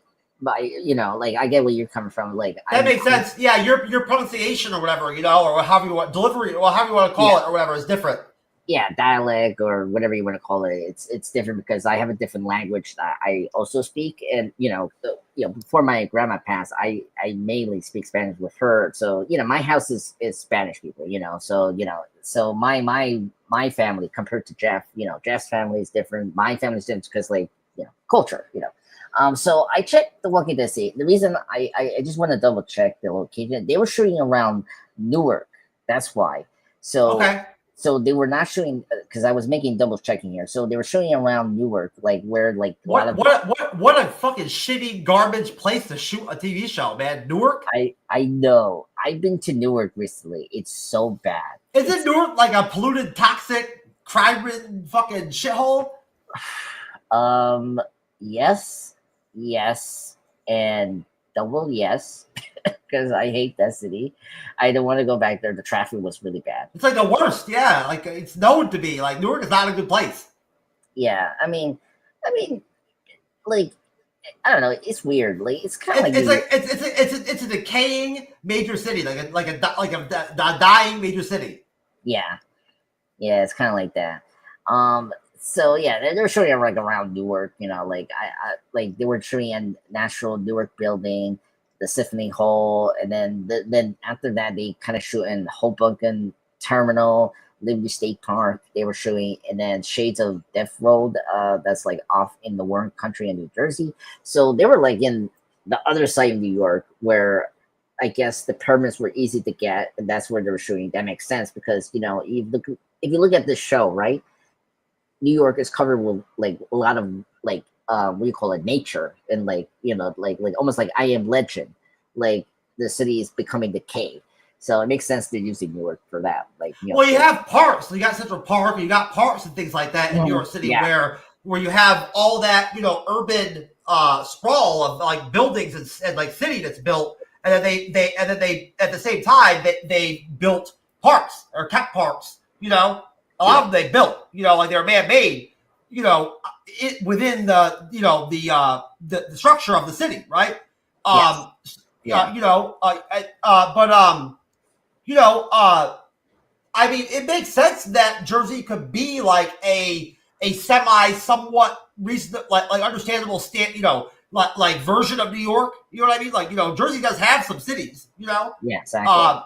S3: you know, like I get where you're coming from. Like
S1: that makes sense. Yeah, your pronunciation or whatever, you know, or however you want delivery, or however you want to call it, or whatever, is different.
S3: Yeah, dialect or whatever you want to call it. It's different because I have a different language that I also speak, and you know, before my grandma passed, I mainly speak Spanish with her. So you know, my house is Spanish people. You know, so my family compared to Jeff, you know, Jeff's family is different. My family is different because like culture. You know, so I checked the Walking Dead. The reason I just want to double check the location. They were shooting around Newark. That's why. So. Okay. So they were not showing because I was making double checking here. So they were showing around Newark, like where like
S1: what a fucking shitty garbage place to shoot a TV show, man. Newark.
S3: I know. I've been to Newark recently. It's so bad.
S1: Isn't Newark like a polluted, toxic, crime-ridden fucking shithole?
S3: Yes, and double yes. Because I hate that city. I don't want to go back there. The traffic was really bad.
S1: It's like the worst, yeah. Like it's known to be. Like Newark is not a good place.
S3: Yeah, I mean, like I don't know. It's weird. Like it's kind of
S1: it's a decaying major city, like a dying major city.
S3: Yeah, it's kind of like that. So yeah, they were showing like around Newark. You know, like I like they were showing a natural Newark building. The Symphony Hall, and then after that they kind of shoot in Hoboken Terminal, Liberty State Park. They were showing, and then Shades of Death Road, that's like off in the Warren Country in New Jersey. So they were like in the other side of New York, where I guess the permits were easy to get, and that's where they were shooting. That makes sense because you know if you look at this show, right, New York is covered with like a lot of like. What do you call it? Nature and like like almost like I Am Legend, like the city is becoming decay. So it makes sense they're using Newark for that. Like
S1: well, you have parks. So you got Central Park, and you got parks and things like that in New York City, where you have all that urban sprawl of like buildings and like city that's built, and then they at the same time they built parks or kept parks. A lot of them they built. Like they're man-made. Within the structure of the city, right? I mean, it makes sense that Jersey could be like a somewhat reasonable, like understandable like version of New York. You know what I mean? Like, Jersey does have some cities,
S3: Yeah, exactly.
S1: God,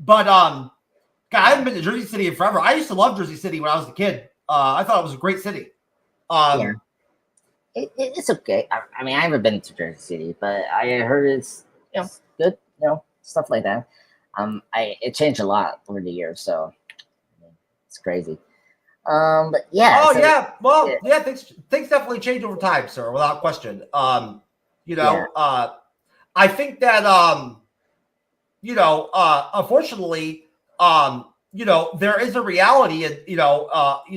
S1: I haven't been to Jersey City in forever. I used to love Jersey City when I was a kid. I thought it was a great city.
S3: It's okay. I mean, I haven't been to Jersey City, but I heard it's good. Stuff like that. It changed a lot over the years, so it's crazy. But yeah.
S1: Oh yeah. Well, yeah. Things definitely change over time, sir, without question. I think that unfortunately, there is a reality,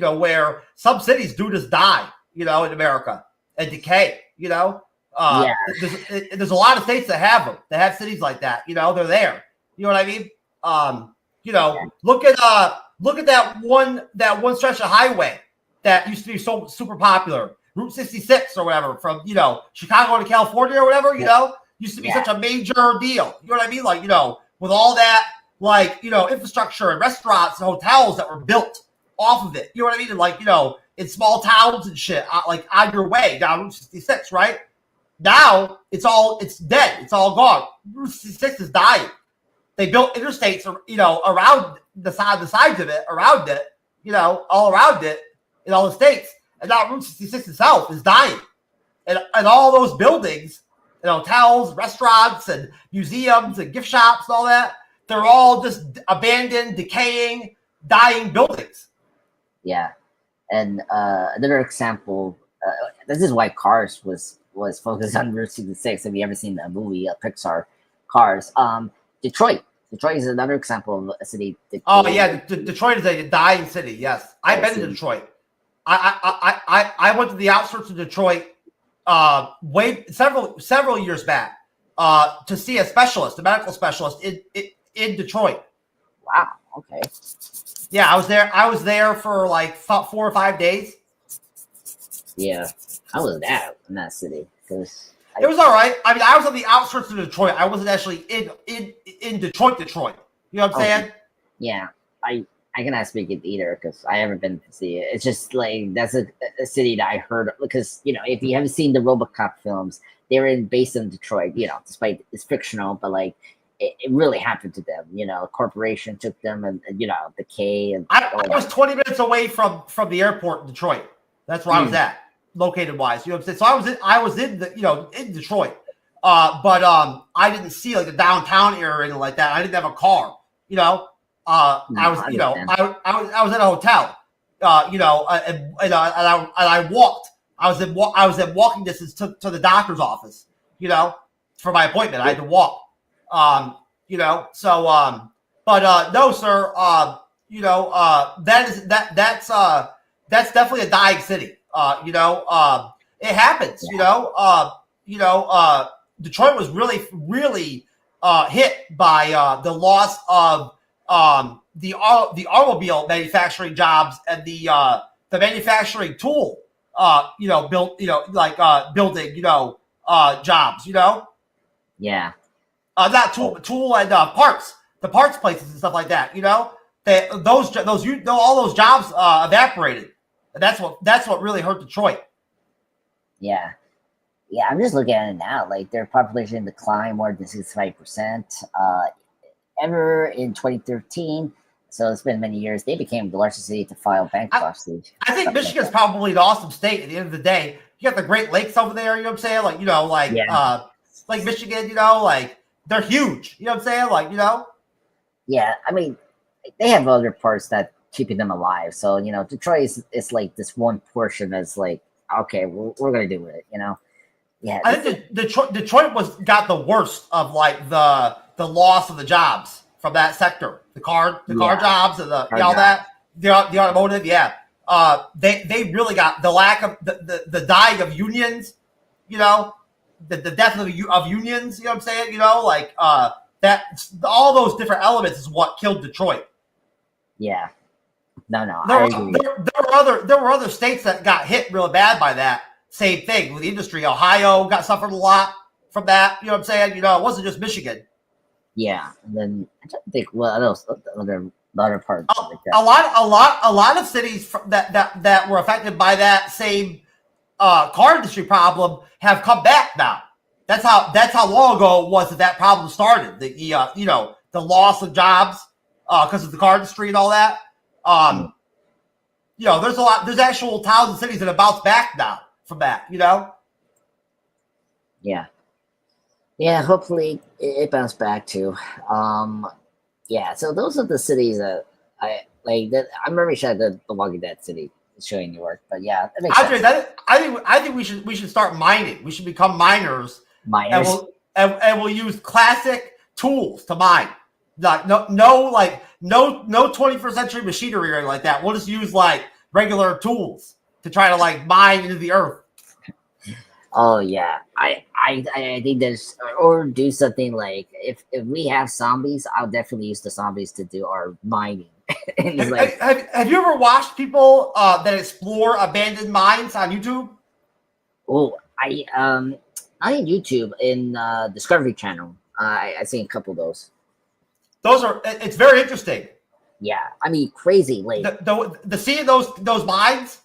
S1: where some cities do just die, in America and decay, There's a lot of states that have them, that have cities like that, they're there. You know what I mean? Look at that one stretch of highway that used to be so super popular, Route 66 or whatever, from, Chicago to California or whatever, used to be such a major deal. You know what I mean? Like, with all that, infrastructure and restaurants and hotels that were built off of it. You know what I mean? And like, in small towns and shit, like on your way down Route 66, right? Now it's dead. It's all gone. Route 66 is dying. they built interstates, around the sides of it, around it, all around it in all the states. And now Route 66 itself is dying. And all those buildings, hotels, restaurants, and museums, and gift shops, and all that, they're all just abandoned, decaying, dying buildings.
S3: Yeah. And another example, this is why Cars was focused on Route 66. Have you ever seen the movie Pixar Cars? Detroit. Detroit is another example of a city.
S1: Oh yeah, Detroit is a dying city. Yes, I've been to Detroit. I went to the outskirts of Detroit several years back to see a medical specialist in Detroit.
S3: Wow. Okay.
S1: Yeah, I was there for like 4 or 5 days.
S3: Yeah, I was there in that city because
S1: it was all right. I mean, I was on the outskirts of Detroit. I wasn't actually in Detroit. You know what I'm saying?
S3: Yeah, I cannot speak it either because I haven't been to see it. It's just like that's a city that I heard because if you haven't seen the RoboCop films, they're based in Detroit. Despite it's fictional, but like it really happened to them. A corporation took them and decay. And
S1: I was 20 minutes away from the airport in Detroit. That's where I was at, located wise. You know what I'm saying? So I was in in Detroit, but I didn't see like the downtown area or anything like that. I didn't have a car. I was at a hotel. And I walked. I was in walking distance to the doctor's office. For my appointment, I had to walk. No, sir. That's definitely a dying city. It happens. Detroit was really hit by the loss of the automobile manufacturing jobs and the manufacturing tool building jobs.
S3: Yeah.
S1: Not tool and parts, the parts places and stuff like that. All those jobs evaporated. And that's what really hurt Detroit.
S3: Yeah. Yeah, I'm just looking at it now. Like their population declined more than 65%. Ever in 2013, so it's been many years, they became the largest city to file bankruptcy.
S1: I think Michigan's probably an awesome state at the end of the day. You got the Great Lakes over there, you know what I'm saying? Like Michigan, like they're huge. You know what I'm saying?
S3: Yeah, I mean, they have other parts that keeping them alive. So, Detroit is like this one portion that's like, okay, we're going to do it, Yeah.
S1: I think Detroit got the worst of like the loss of the jobs from that sector, the car jobs and the automotive. Yeah. They really got the lack of the dying of unions, the death of unions, you know what I'm saying? That all those different elements is what killed Detroit.
S3: Yeah. No.
S1: There were other states that got hit real bad by that. Same thing with the industry. Ohio suffered a lot from that. You know what I'm saying? It wasn't just Michigan.
S3: Yeah. And then I don't think what else other parts like that.
S1: A lot of cities that were affected by that same car industry problem have come back now. That's how long ago it was that problem started. The loss of jobs because of the car industry and all that. There's actual towns and cities that have bounced back now from that.
S3: Yeah, hopefully it bounced back too. Yeah, so those are the cities that I like. That I'm very sure that belong in that city is showing New York. But yeah, that makes sense.
S1: I think we should start mining. We should become miners. And we'll use classic tools to mine. Like no 21st century machinery or anything like that. We'll just use like regular tools to try to like mine into the earth.
S3: Oh yeah, I think there's or do something like if we have zombies, I'll definitely use the zombies to do our mining.
S1: Have you ever watched people that explore abandoned mines on YouTube?
S3: Oh, on YouTube in Discovery Channel. I seen a couple of those.
S1: It's very interesting.
S3: Yeah, I mean crazy. Like
S1: the seeing those mines,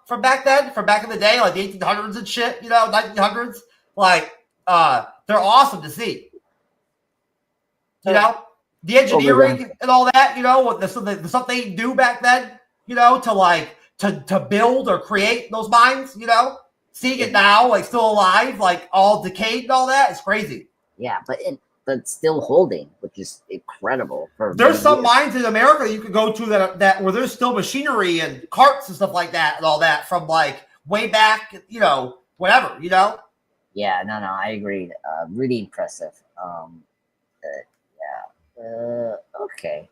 S1: from back in the day, like the 1800s and shit, 1900s, like they're awesome to see. the engineering and all that, the stuff they do back then, to build or create those mines, seeing it now, like still alive, like all decayed and all that, it's crazy.
S3: Yeah, but still holding, which is incredible.
S1: There's some mines in America that you could go to that where there's still machinery and carts and stuff like that and all that from like way back, whatever,
S3: Yeah, no, I agree. Really impressive. Okay.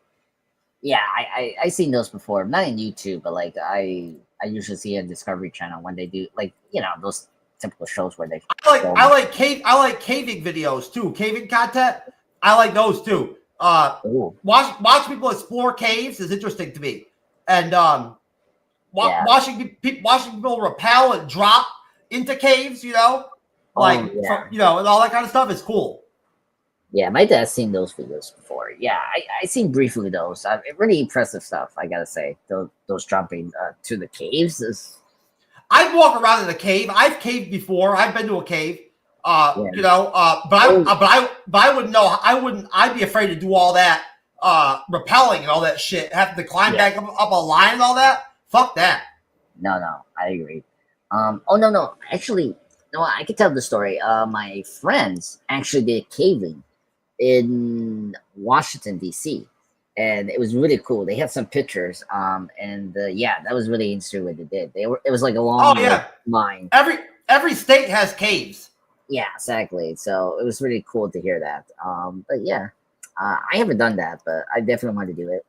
S3: Yeah, I seen those before. Not in YouTube, but like I usually see a Discovery Channel when they do like those typical shows where they.
S1: I like caving videos too. Caving content. I like those too. Watch people explore caves is interesting to me, and watching people rappel and drop into caves, and all that kind of stuff is cool.
S3: Yeah, my dad's seen those videos before. Yeah, I seen briefly those. Really impressive stuff, I gotta say. Those jumping to the caves is.
S1: I'd walk around in a cave. I've caved before. I've been to a cave. But I wouldn't know. I'd be afraid to do all that rappelling and all that shit. Having to climb back up a line and all that. Fuck that.
S3: No, I agree. No. Actually, no, I can tell the story. My friends actually did caving in Washington, D.C. And it was really cool. They had some pictures. That was really interesting what they did. It was like a long line.
S1: Every state has caves.
S3: Yeah, exactly. So it was really cool to hear that. I haven't done that, but I definitely want to do it.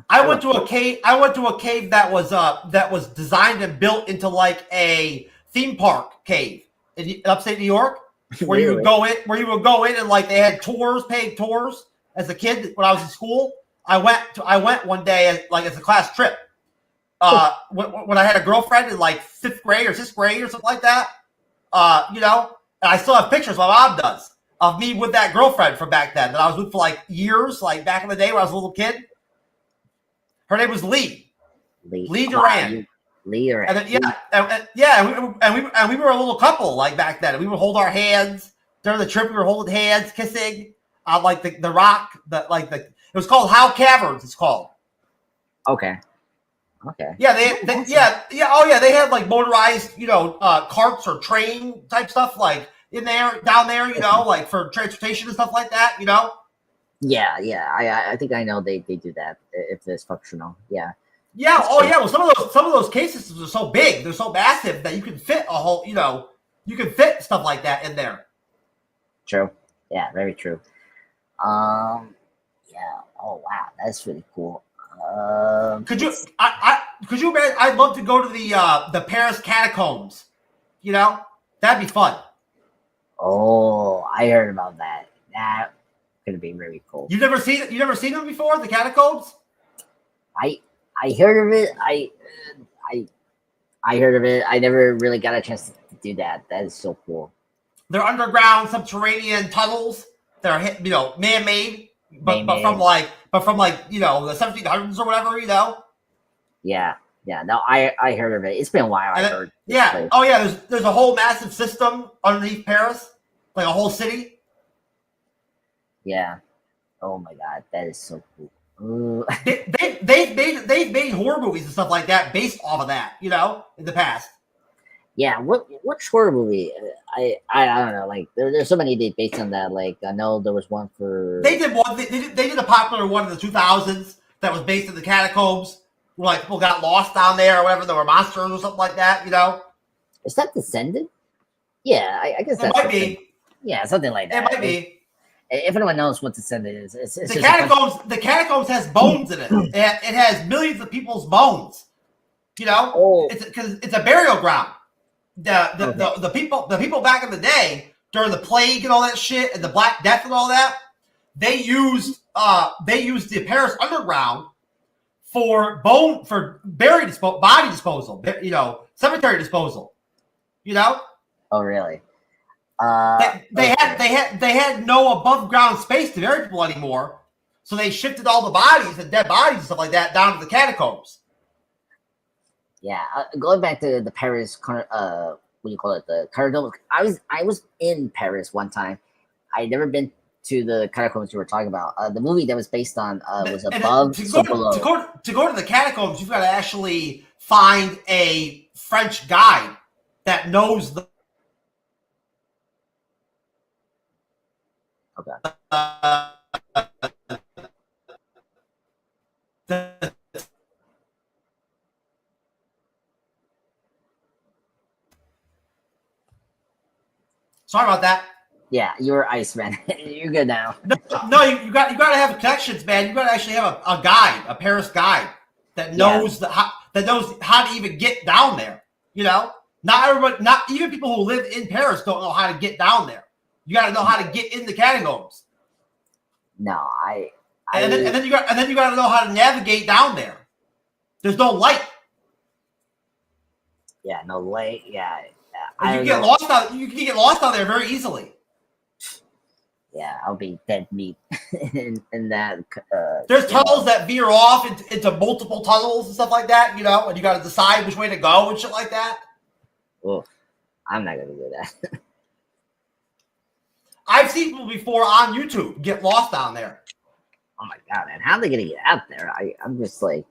S1: I went to a cave that was designed and built into like a theme park cave in upstate New York, where really? you would go in and like they had paid tours as a kid when I was in school. I went one day as a class trip. When I had a girlfriend in like 5th grade or 6th grade or something like that. And I still have pictures my mom does of me with that girlfriend from back then that I was with for like years, like back in the day when I was a little kid. Her name was Lee Duran.
S3: Lee Duran.
S1: And we were a little couple like back then. And we would hold our hands during the trip. We were holding hands, kissing on like the rock. It was called Howe Caverns. It's called.
S3: Okay.
S1: Yeah, they had like motorized, carts or train type stuff like down there, like for transportation and stuff like that,
S3: Yeah. I think I know they do that if it's functional. Yeah.
S1: Yeah. Well, some of those cases are so big, they're so massive that you can fit a whole, you can fit stuff like that in there.
S3: True. Yeah. Very true. Yeah. Oh wow, that's really cool.
S1: Could you imagine? I'd love to go to the Paris catacombs. That'd be fun.
S3: Oh, I heard about that. That could be really cool.
S1: You never seen them before? The catacombs?
S3: I heard of it. I heard of it. I never really got a chance to do that. That is so cool.
S1: They're underground subterranean tunnels. They're man-made. But from the 1700s or whatever,
S3: Yeah. No, I heard of it. It's been a while. I heard.
S1: Yeah. Oh yeah. There's a whole massive system underneath Paris, like a whole city.
S3: Yeah. Oh my god, that is so cool.
S1: They've made horror movies and stuff like that based off of that, in the past.
S3: Yeah, which horror movie? I don't know. Like there's so many based on that. Like I know there was one for.
S1: They did one. They did a popular one in the 2000s that was based in the catacombs, where like people got lost down there or whatever. There were monsters or something like that.
S3: Is that Descendant? Yeah, I guess that
S1: might be.
S3: Yeah, something like that.
S1: It might be.
S3: If anyone knows what Descendant is, it's
S1: the catacombs. The catacombs has bones in it. It has millions of people's bones. It's because it's a burial ground. The people back in the day during the plague and all that shit and the Black Death and all that, they used the Paris underground for body disposal, cemetery disposal.
S3: Oh really?
S1: They had no above ground space to bury people anymore, so they shifted all the bodies and dead bodies and stuff like that down to the catacombs.
S3: Yeah, going back to the Paris, what do you call it? The Cardinal. I was in Paris one time. I never been to the catacombs you were talking about. The movie that was based on was
S1: And
S3: Above, So Below.
S1: to go to the catacombs, you've got to actually find a French guide that knows the.
S3: Okay.
S1: Sorry about that.
S3: Yeah, you're Iceman. You're good now.
S1: No, you got to have connections, man. You got to actually have a guide, a Paris guide that knows that knows how to even get down there. You know, not everybody, not even people who live in Paris don't know how to get down there. You got to know how to get in the catacombs.
S3: No,
S1: and then you got to know how to navigate down there. There's no light.
S3: Yeah, no light. Yeah.
S1: You can get lost out. You can get lost out there very easily.
S3: Yeah, I'll be dead meat in that.
S1: There's tunnels that veer off into multiple tunnels and stuff like that, you know, and you got to decide which way to go and shit like that.
S3: Oh, I'm not gonna do that.
S1: I've seen people before on YouTube get lost down there.
S3: Oh my god, man, how are they gonna get out there? I'm just like,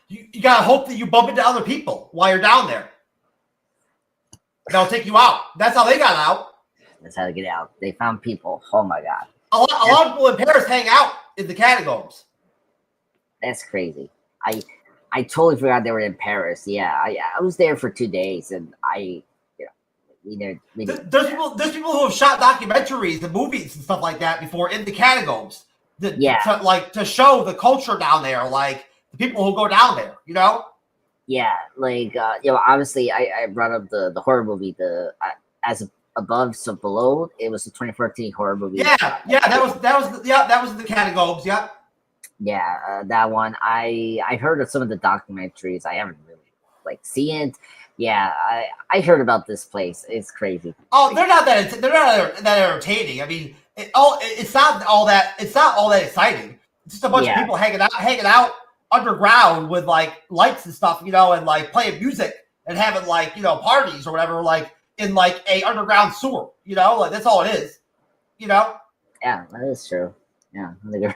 S1: you gotta hope that you bump into other people while you're down there. They'll take you out. That's how they got out.
S3: That's how to get out. They found people. Oh my god.
S1: A lot of people in Paris hang out in the catacombs.
S3: That's crazy. I totally forgot they were in Paris. Yeah, I was there for 2 days, and
S1: there's people who have shot documentaries and movies and stuff like that before in the catacombs. To show the culture down there, like the people who go down there, you know.
S3: Yeah, like obviously I brought up the horror movie, As Above, So Below. It was a 2014 horror movie.
S1: Yeah, that was the catacombs. Yeah.
S3: Yeah, that one. I heard of some of the documentaries. I haven't really seen it. Yeah, I heard about this place. It's crazy.
S1: Oh, they're not that entertaining. I mean, it's not all that exciting. It's just a bunch of people hanging out underground with like lights and stuff, you know, and like playing music and having like, you know, parties or whatever, like in like a underground sewer, you know, like that's all it is, you know.
S3: Yeah, that is true. Yeah,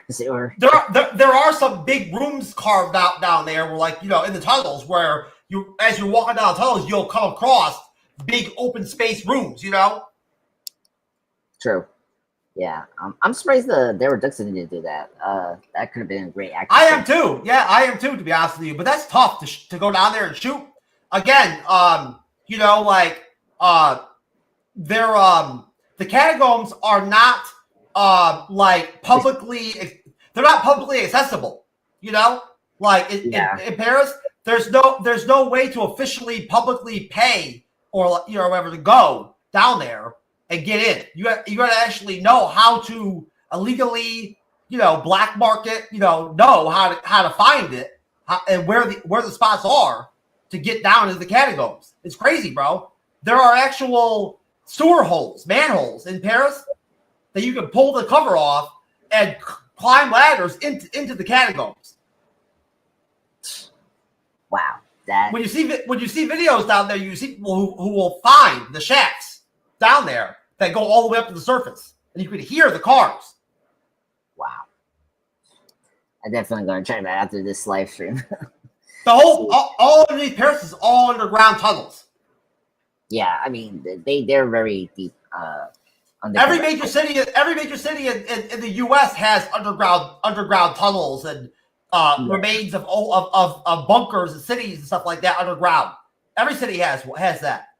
S3: sewer.
S1: There are some big rooms carved out down there where, like, you know, in the tunnels where as you're walking down the tunnels, you'll come across big open space rooms, you know.
S3: True. Yeah, I'm surprised they were Dixon didn't do that. That could have been a great action.
S1: I am too. Yeah, I am too. To be honest with you, but that's tough to go down there and shoot. Again, you know, like the catacombs are not like publicly. They're not publicly accessible. You know, like in Paris, there's no way to officially publicly pay or, you know, whatever to go down there and get in. You got to actually know how to illegally, you know, black market, you know how to find it and where the spots are to get down into the catacombs. It's crazy, bro. There are actual sewer holes, manholes in Paris that you can pull the cover off and climb ladders into the catacombs.
S3: Wow.
S1: When you see videos down there, you see people who will find the shafts down there that go all the way up to the surface, and you can hear the cars.
S3: Wow. I'm definitely going to check that after this live stream.
S1: The whole all underneath Paris is all underground tunnels.
S3: Yeah, I mean they're very deep.
S1: Every major city in the U.S. has underground tunnels and remains of bunkers and cities and stuff like that underground. Every city has that.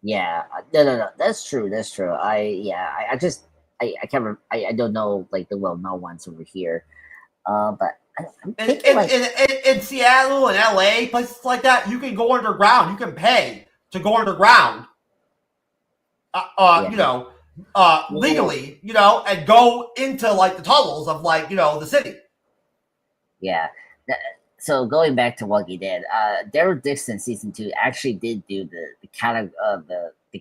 S3: Yeah, no, that's true. I don't know like the well-known ones over here, but I'm thinking
S1: in Seattle and LA, places like that, you can go underground. You can pay to go underground. You know, legally, you know, and go into like the tunnels of, like, you know, the city.
S3: Yeah. So going back to Walking Dead, Daryl Dixon season 2 actually did do the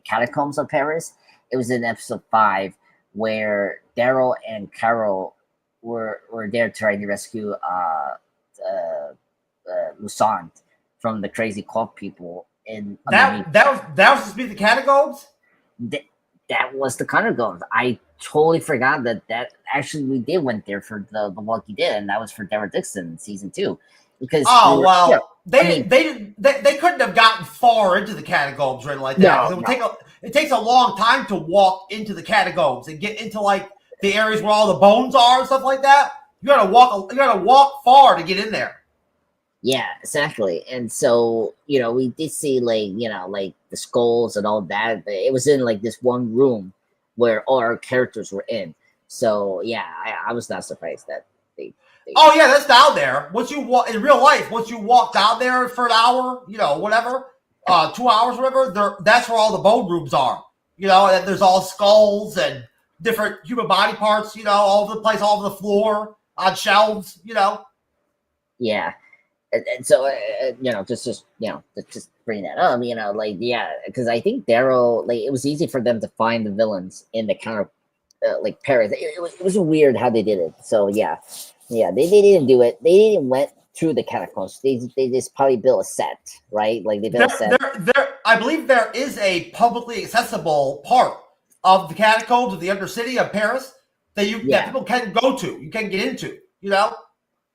S3: catacombs of Paris. It was in episode 5 where Daryl and Carol were there trying to rescue Lusant from the crazy cult people.
S1: That was supposed to be the catacombs.
S3: that was the catacombs. I totally forgot that actually we did went there for the Walkie Dead, and that was for Deborah Dixon season 2. Because
S1: they couldn't have gotten far into the catacombs or anything like that.
S3: No,
S1: it takes a long time to walk into the catacombs and get into like the areas where all the bones are and stuff like that. You gotta walk far to get in there.
S3: Yeah, exactly. And so, we did see like the skulls and all that, but it was in like this one room where all our characters were in. So yeah, I was not surprised that they
S1: oh yeah, that's down there. Once you walk in real life, once you walk down there for an hour, whatever, 2 hours, whatever, that's where all the bone rooms are. And there's all skulls and different human body parts, all over the place, all over the floor, on shelves,
S3: Yeah. And so, just bring that up, because I think Daryl, it was easy for them to find the villains in the counter, Paris. It was weird how they did it. So they didn't do it. They didn't went through the catacombs. They just probably built a set, right? Like they built a set.
S1: I believe there is a publicly accessible part of the catacombs of the Undercity of Paris that people can go to. You can get into,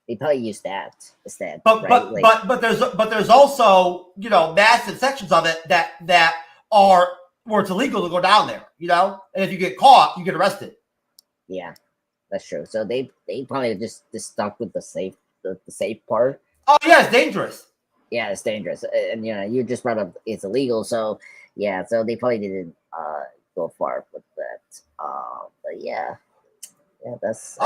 S3: They probably use that instead.
S1: But there's also massive sections of it that are where it's illegal to go down there, and if you get caught, you get arrested.
S3: Yeah, that's true. So they probably just stuck with the safe part.
S1: Oh yeah, it's dangerous.
S3: Yeah, it's dangerous, and you just brought up it's illegal. So yeah, so they probably didn't go far with that. But yeah, that's.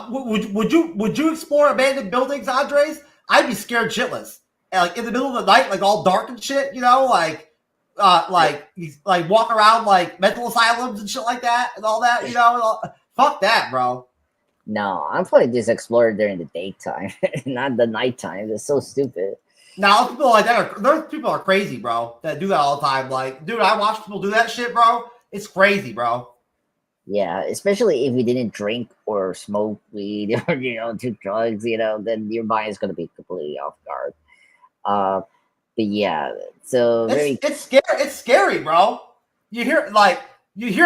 S3: Would you explore abandoned buildings, Andres? I'd be scared shitless. And, like in the middle of the night, like all dark and shit, like walk around like mental asylums and shit like that and all that, fuck that, bro. No, I'm probably just exploring during the daytime, not the nighttime. It's so stupid.
S1: Now people like that those people are crazy, bro. That do that all the time. Like, dude, I watch people do that shit, bro. It's crazy, bro.
S3: Yeah, especially if you didn't drink or smoke weed or do drugs, then your mind is gonna be completely off guard. But yeah, so
S1: it's scary. It's scary, bro. You hear a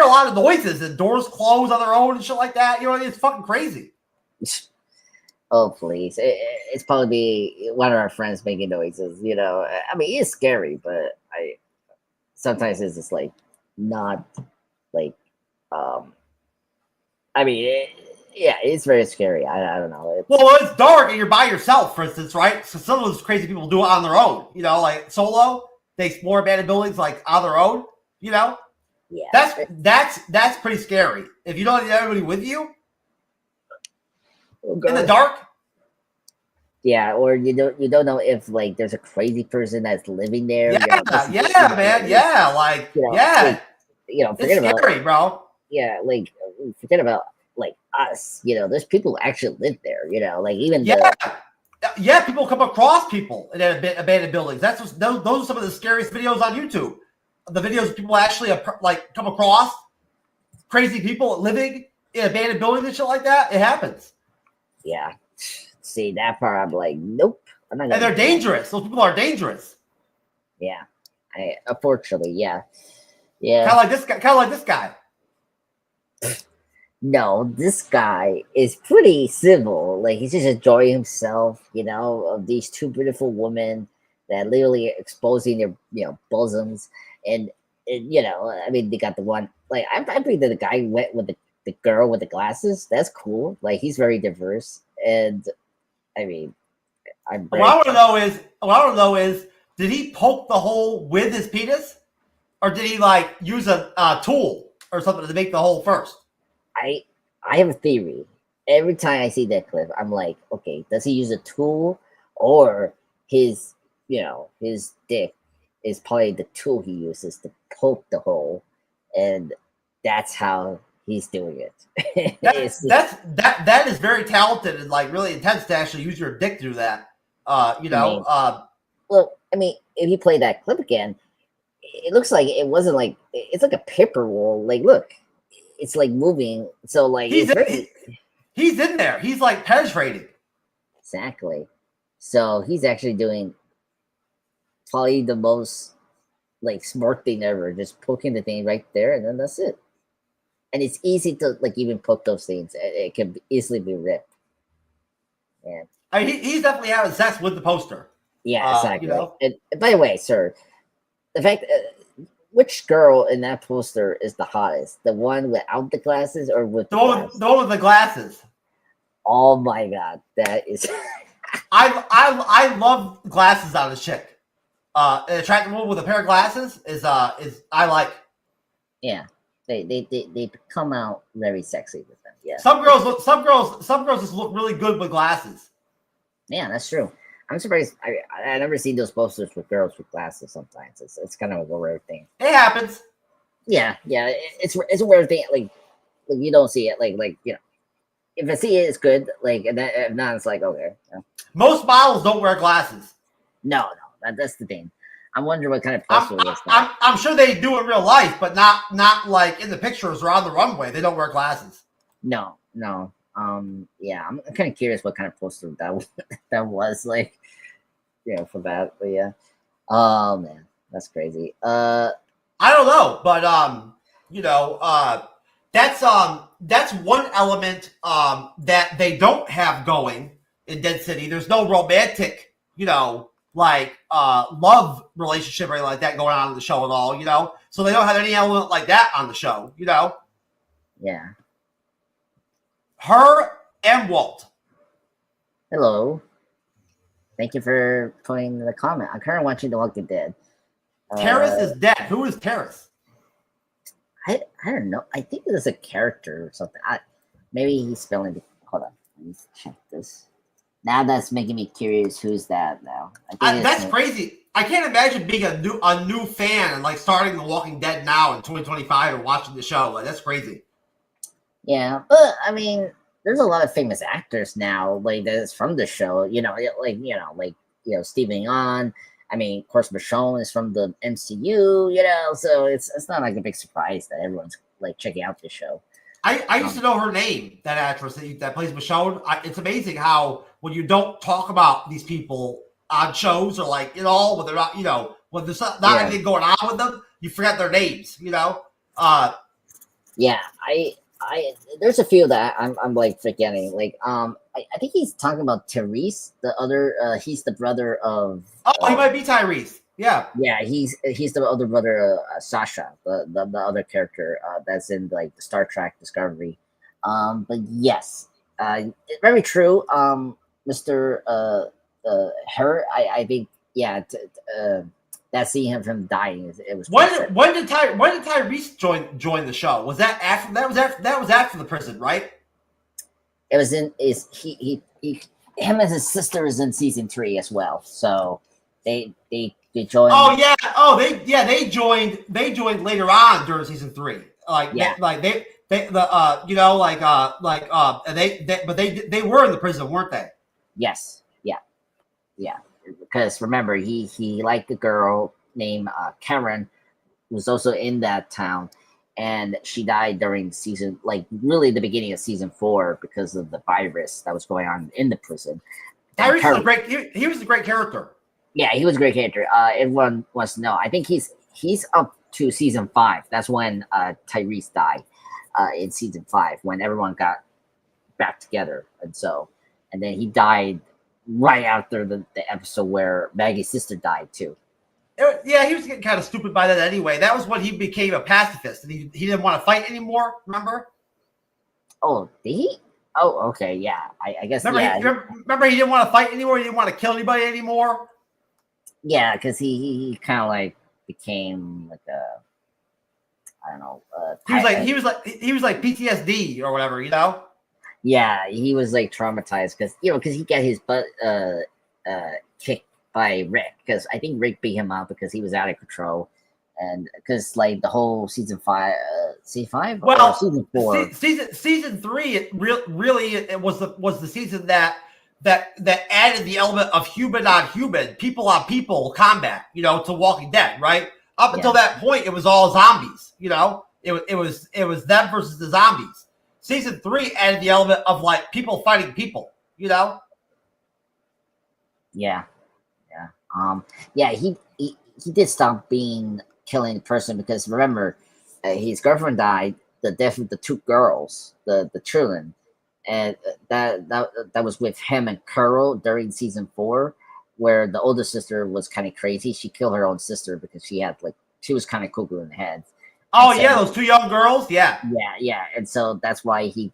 S1: lot of noises and doors close on their own and shit like that. It's fucking crazy.
S3: Oh please, it's probably one of our friends making noises. I mean, it's scary, but sometimes it's just like not like. I mean, it's very scary. I don't know.
S1: It's dark and you're by yourself, for instance, right? So some of those crazy people do it on their own. Like solo, they explore abandoned buildings like on their own.
S3: Yeah,
S1: that's pretty scary. If you don't have everybody with you in the dark.
S3: Yeah, or you don't know if like there's a crazy person that's living there.
S1: Yeah, man. Yeah, forget
S3: about
S1: scary, bro.
S3: Yeah, like forget about like us. There's people who actually live there. Like even
S1: people come across people in abandoned buildings. Those are some of the scariest videos on YouTube. The videos of people actually like come across crazy people living in abandoned buildings and shit like that. It happens.
S3: Yeah. See that part, I'm like, nope. I'm not.
S1: And they're dangerous. Those people are dangerous.
S3: Yeah. Unfortunately, yeah.
S1: Kind of like this guy.
S3: No, this guy is pretty civil. Like he's just enjoying himself, of these two beautiful women that literally exposing their bosoms, and I mean they got the one like I think that the guy went with the girl with the glasses. That's cool. Like he's very diverse, and I mean,
S1: what I want to know is, did he poke the hole with his penis, or did he like use a tool or something to make the hole first?
S3: I have a theory. Every time I see that clip, I'm like, okay, does he use a tool, or his dick is probably the tool he uses to poke the hole, and that's how he's doing it.
S1: that is very talented and like really intense to actually use your dick to do that.
S3: Well, I mean, if you play that clip again, it looks like it wasn't like it's like a paper roll. Like, look, it's like moving. So like
S1: he's in there. He's like penetrating.
S3: Exactly. So he's actually doing probably the most like smart thing ever. Just poking the thing right there, and then that's it. And it's easy to like even poke those things. It can easily be ripped. Yeah.
S1: I mean, he's definitely having sex with the poster.
S3: Yeah, exactly.
S1: You know?
S3: And by the way, sir, the fact which girl in that poster is the hottest? The one without the glasses or with
S1: the one with the glasses?
S3: Oh my god, that is.
S1: I love glasses on a chick. An attractive woman with a pair of glasses is I like.
S3: Yeah, they come out very sexy with them. Yeah.
S1: Some girls just look really good with glasses.
S3: Yeah, that's true. I'm surprised. I never seen those posters with girls with glasses. Sometimes it's kind of a rare thing.
S1: It happens.
S3: Yeah, it's a weird thing. Like you don't see it. Like you know, if I see it, it's good. Like and then, if not, it's like okay. Yeah.
S1: Most models don't wear glasses.
S3: No, that's the thing. I wonder what kind of poster it is.
S1: I'm sure they do in real life, but not like in the pictures or on the runway. They don't wear glasses.
S3: No. Yeah, I'm kind of curious what kind of poster that was like, you know, for that. But yeah, oh man, that's crazy.
S1: I don't know, but you know, that's one element that they don't have going in Dead City. There's no romantic, you know, like love relationship or anything like that going on in the show at all, you know. So they don't have any element like that on the show, you know.
S3: Yeah.
S1: Her and Walt.
S3: Hello. Thank you for putting the comment. I'm currently watching The Walking Dead.
S1: Terrace is dead. Who is Terrace?
S3: I don't know. I think it is a character or something. Maybe he's spelling it. Hold on. Let me check this. Now that's making me curious. Who's that now?
S1: That's crazy. I can't imagine being a new fan and like starting The Walking Dead now in 2025 and watching the show. Like that's crazy.
S3: Yeah, but I mean, there's a lot of famous actors now, like that's from the show. You know, like Stephen Yeun. I mean, of course, Michonne is from the MCU. You know, so it's not like a big surprise that everyone's like checking out the show.
S1: I used to know her name, that actress that plays Michonne. It's amazing how when you don't talk about these people on shows or like when they're not, you know, when there's not anything going on with them, you forget their names. You know.
S3: Yeah, there's a few that I'm like forgetting. Like I think he's talking about Therese, the other he's the brother of
S1: he might be Tyrese. Yeah.
S3: Yeah, he's the other brother Sasha, the other character that's in like the Star Trek Discovery. But yes, very true. Mr. Her, I think that seeing him from dying it was
S1: when did Tyrese join the show? Was that after that was after the prison, right?
S3: It was in him and his sister is in season 3 as well. So they joined.
S1: Oh yeah. Oh they joined later on during season 3. But they were in the prison, weren't they?
S3: Yes. Yeah. Because remember, he liked the girl named Karen, who was also in that town, and she died during season, like really the beginning of season 4 because of the virus that was going on in the prison.
S1: Tyrese was a great. He was a great character.
S3: Yeah, he was a great character. Everyone wants to know. I think he's up to season 5. That's when Tyrese died in season 5 when everyone got back together, and then he died right after the episode where Maggie's sister died too.
S1: Yeah, he was getting kind of stupid by that anyway. That was when he became a pacifist and he didn't want to fight anymore. Remember?
S3: Oh, did he? Oh, okay, yeah. I guess.
S1: Remember, he didn't want to fight anymore. He didn't want to kill anybody anymore.
S3: Yeah, because he kind of like became like I don't know.
S1: He was like PTSD or whatever, you know.
S3: Yeah, he was like traumatized because he got his butt kicked by Rick, because I think Rick beat him up because he was out of control, and because like the whole season 5, season 4,
S1: season 3, it really was the season that added the element of human on human, people on people combat, you know, to Walking Dead, right? Up until that point, it was all zombies, you know. It was them versus the zombies. Season 3 added the element of like people fighting people, you know.
S3: Yeah. He did stop being killing the person because remember, his girlfriend died. The death of the two girls, the children, and that was with him and Carol during season 4, where the older sister was kind of crazy. She killed her own sister because she was kind of cuckoo in the head.
S1: Oh yeah, those 2 young girls. Yeah.
S3: Yeah, and so that's why he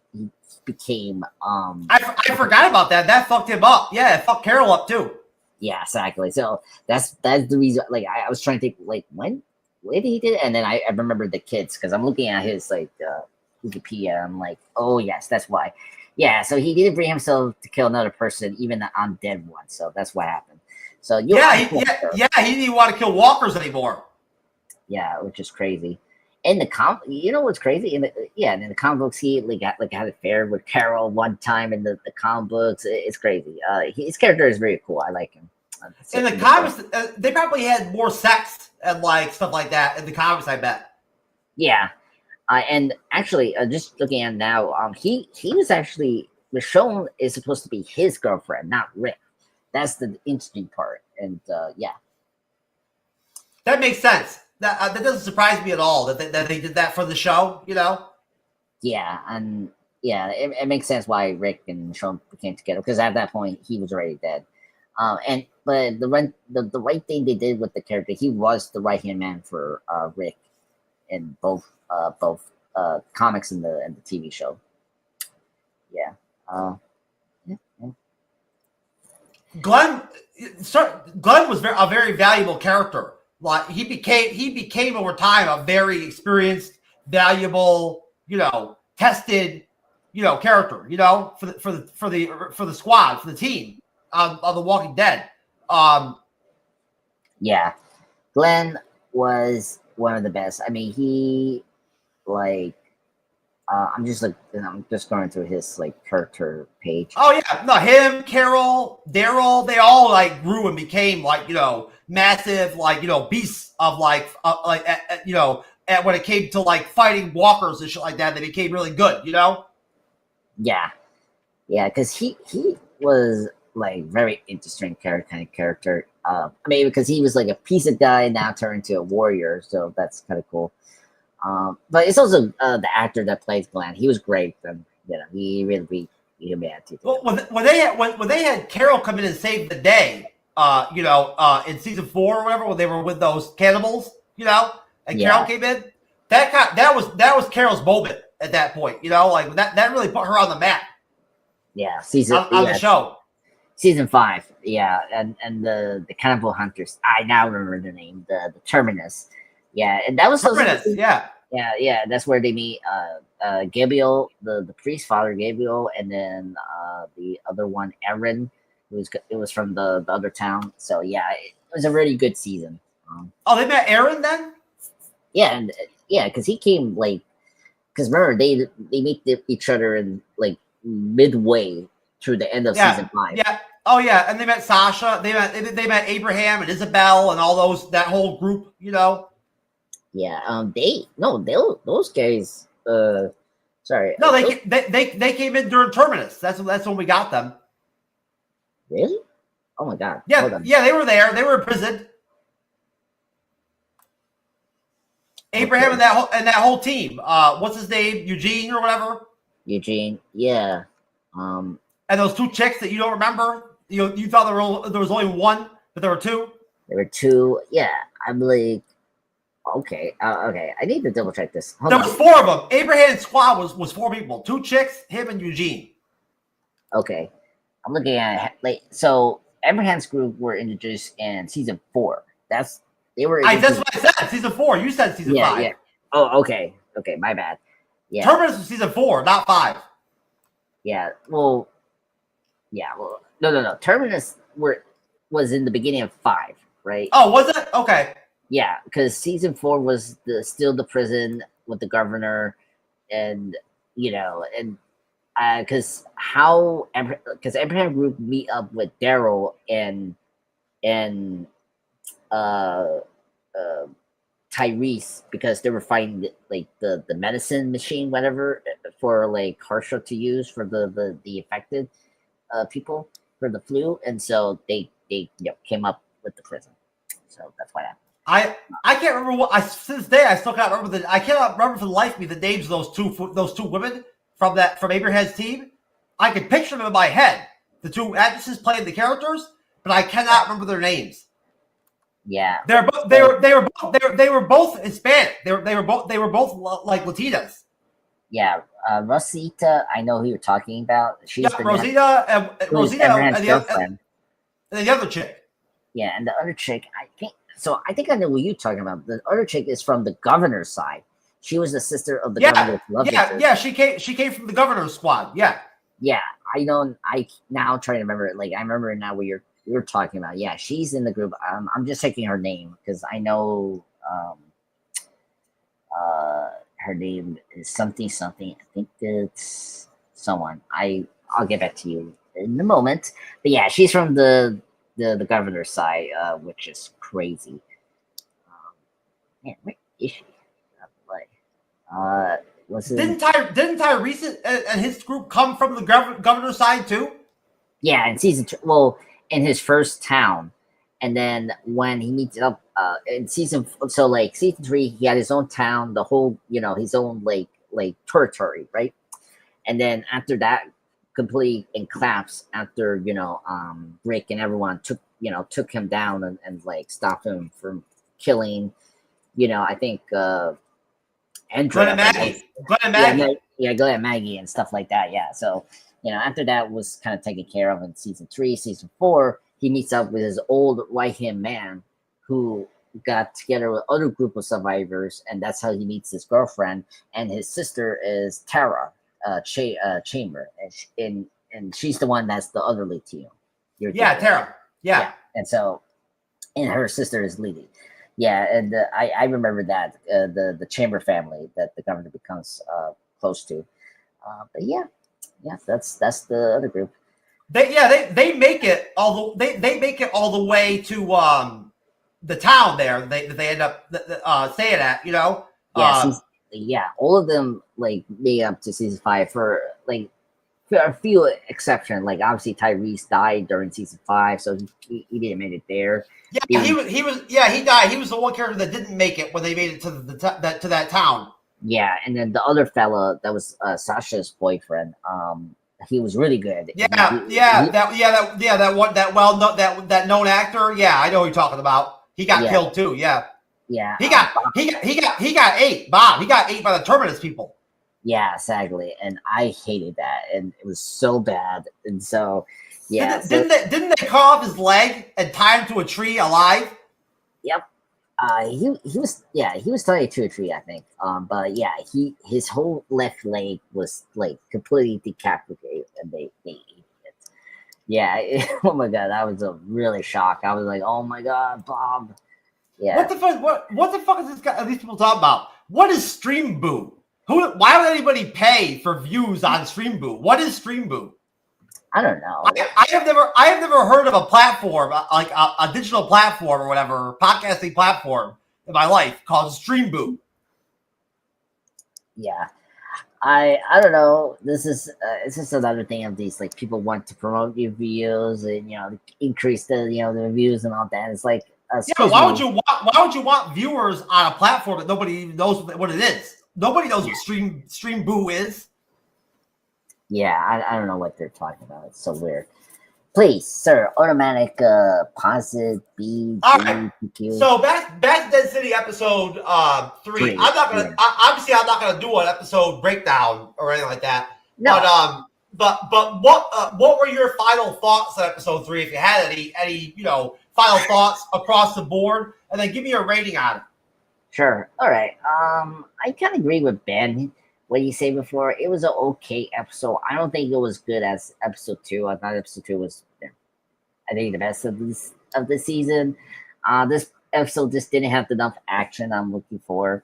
S3: became.
S1: I forgot about that. That fucked him up. Yeah, it fucked Carol up too.
S3: Yeah, exactly. So that's the reason. Like I was trying to think, like when did he did it, and then I remember the kids because I'm looking at his Wikipedia. I'm like, oh yes, that's why. Yeah, so he didn't bring himself to kill another person, even the undead one. So that's what happened. So
S1: he didn't want to kill walkers anymore.
S3: Yeah, which is crazy. In the you know what's crazy? In the comic books, he had an affair with Carol one time in the comic books. It's crazy. His character is very cool. I like him.
S1: In the comics, they probably had more sex and like stuff like that in the comics. I bet.
S3: Yeah, and actually, just looking at now, he was shown is supposed to be his girlfriend, not Rick. That's the interesting part, and yeah,
S1: that makes sense. That doesn't surprise me at all that they did that for the show. You know.
S3: Yeah, and yeah, it makes sense why Rick and Sean became together because at that point he was already dead. But the right thing they did with the character, he was the right hand man for Rick in both comics and the TV show. Yeah.
S1: Glenn was a very valuable character. Like he became over time a very experienced, valuable, tested, character, for the squad, for the team of The Walking Dead.
S3: Yeah, Glenn was one of the best. I mean, he I'm just going through his character page.
S1: Oh yeah, no, him, Carol, Daryl, they all grew and became massive beasts of when it came to fighting walkers and shit like that. They became really good,
S3: Yeah, because he was very interesting character. I mean, because he was a piece of guy now turned into a warrior, so that's kind of cool. But it's also the actor that plays Glenn. He was great, and he really beat humanity.
S1: Well, when they had Carol come in and save the day, in season 4 or whatever, when they were with those cannibals, and Carol came in, that was Carol's moment at that point, that really put her on the map.
S3: Yeah,
S1: on the show.
S3: Season 5, yeah, and the cannibal hunters. I now remember the name, the Terminus. Yeah, and that was
S1: Terminus,
S3: yeah. That's where they meet Gabriel, the priest, Father Gabriel, and then the other one, Aaron. It was from the other town. So yeah, it was a really good season.
S1: They met Aaron then.
S3: Yeah, and because he came because remember they meet each other in midway through the end of season 5.
S1: Yeah. Oh yeah, and they met Sasha. They met Abraham and Isabel and all that whole group.
S3: Yeah. Those guys. Sorry.
S1: No, they came in during Terminus. That's when we got them.
S3: Really? Oh my god.
S1: Yeah. They were there. They were in prison. Abraham and that whole team. What's his name? Eugene or whatever.
S3: Eugene. Yeah.
S1: And those 2 chicks that you don't remember. You thought there was only one, but there were 2.
S3: There were 2. Yeah. I'm like, okay. Okay. I need to double check this.
S1: There was 4 of them. Abraham's squad was 4 people. 2 chicks, him and Eugene.
S3: Okay. I'm looking at it. So Abraham's group were introduced in season 4. That's what I
S1: said. Season 4. You said season 5.
S3: Yeah. Oh, okay. Okay, my bad. Yeah.
S1: Terminus was season 4, not 5.
S3: Yeah. Well. Yeah. Well. No. Terminus was in the beginning of 5, right?
S1: Oh, was it? Okay.
S3: Yeah, because season 4 was still the prison with the governor, and because Abraham Group meet up with Daryl and Tyrese because they were fighting the medicine machine, whatever, for Harsha to use for the affected people for the flu, and so they came up with the prison. So that's what happened.
S1: I can't remember what I to this day I still can't remember I cannot remember for the life of me the names of those two women from Abraham's team. I can picture them in my head, the two actresses playing the characters, but I cannot remember their names.
S3: Yeah,
S1: they were both Hispanic. They were both like Latinas.
S3: Yeah, Rosita, I know who you're talking about. She's the
S1: Rosita and
S3: girlfriend.
S1: And the other chick.
S3: Yeah, and the other chick, I think I know what you're talking about. The other chick is from the governor's side. She was the sister of the governor's love interest.
S1: Yeah. She came from the governor's squad. Yeah.
S3: Yeah, I know. I now trying to remember it. Like I remember now what you're talking about. Yeah, she's in the group. I'm just checking her name because I know. Her name is something. I think it's someone. I'll get back to you in a moment. But yeah, she's from the governor's side, which is crazy. Man, where is she? Was it?
S1: Didn't Tyrese and his group come from the governor's side too?
S3: Yeah, in season 2. Well, in his first town, and then when he meets up in season 3, he had his own town, the whole his own like territory, right? And then after that, completely collapsed after Rick and everyone took him down and like stopped him from killing. I think Andrea, Glenn and Maggie and stuff like that. Yeah, so after that was kind of taken care of in season 3. Season 4, he meets up with his old right-hand man who got together with other group of survivors, and that's how he meets his girlfriend. And his sister is Tara Chamber, and she's the one that's the other Latino.
S1: Tara. Yeah.
S3: And so, and her sister is Lily. Yeah, and I remember that the Chamber family that the governor becomes close to. But yeah, that's the other group.
S1: They make it all the way to the town there. They end up staying at.
S3: All of them like made up to season 5 for a few exceptions. Like obviously Tyrese died during season 5, so he didn't make it there.
S1: Yeah, he died. He was the one character that didn't make it when they made it to that town.
S3: Yeah, and then the other fella that was Sasha's boyfriend. He was really good.
S1: That known actor. Yeah, I know who you're talking about. He got killed too. Yeah.
S3: Yeah.
S1: He got ate. Bob. He got ate by the Terminus people.
S3: Yeah, exactly. And I hated that, and it was so bad. And so, yeah.
S1: Didn't they cut off his leg and tie him to a tree alive?
S3: Yep. He was tied to a tree, I think. But yeah, his whole left leg was like completely decapitated, and they ate it. Yeah. Oh my god, that was a really shock. I was like, oh my god, Bob. Yeah.
S1: What the fuck is these people talking about? What is Stream Boo? Why would anybody pay for views on Stream Boo? What is Stream Boo?
S3: I don't know.
S1: I have never heard of a platform like a digital platform or whatever, podcasting platform in my life called Stream Boo.
S3: Yeah, I don't know. This is it's just another thing of these like people want to promote your videos and increase the the views and all that. It's like
S1: but why would you want viewers on a platform that nobody even knows what it is? Nobody knows what Stream Boo is.
S3: Yeah, I don't know what they're talking about. It's so weird. Please, sir, automatic pause it.
S1: All right. So back to Dead City episode 3. I'm not gonna I'm not gonna do an episode breakdown or anything like that. No. But what were your final thoughts on episode 3? If you had any final thoughts across the board, and then give me a rating on it.
S3: Sure. All right. I kind of agree with Ben. What you say before, it was an okay episode. I don't think it was good as episode 2. I thought episode 2 was, I think, the best of the season. This episode just didn't have enough action I'm looking for.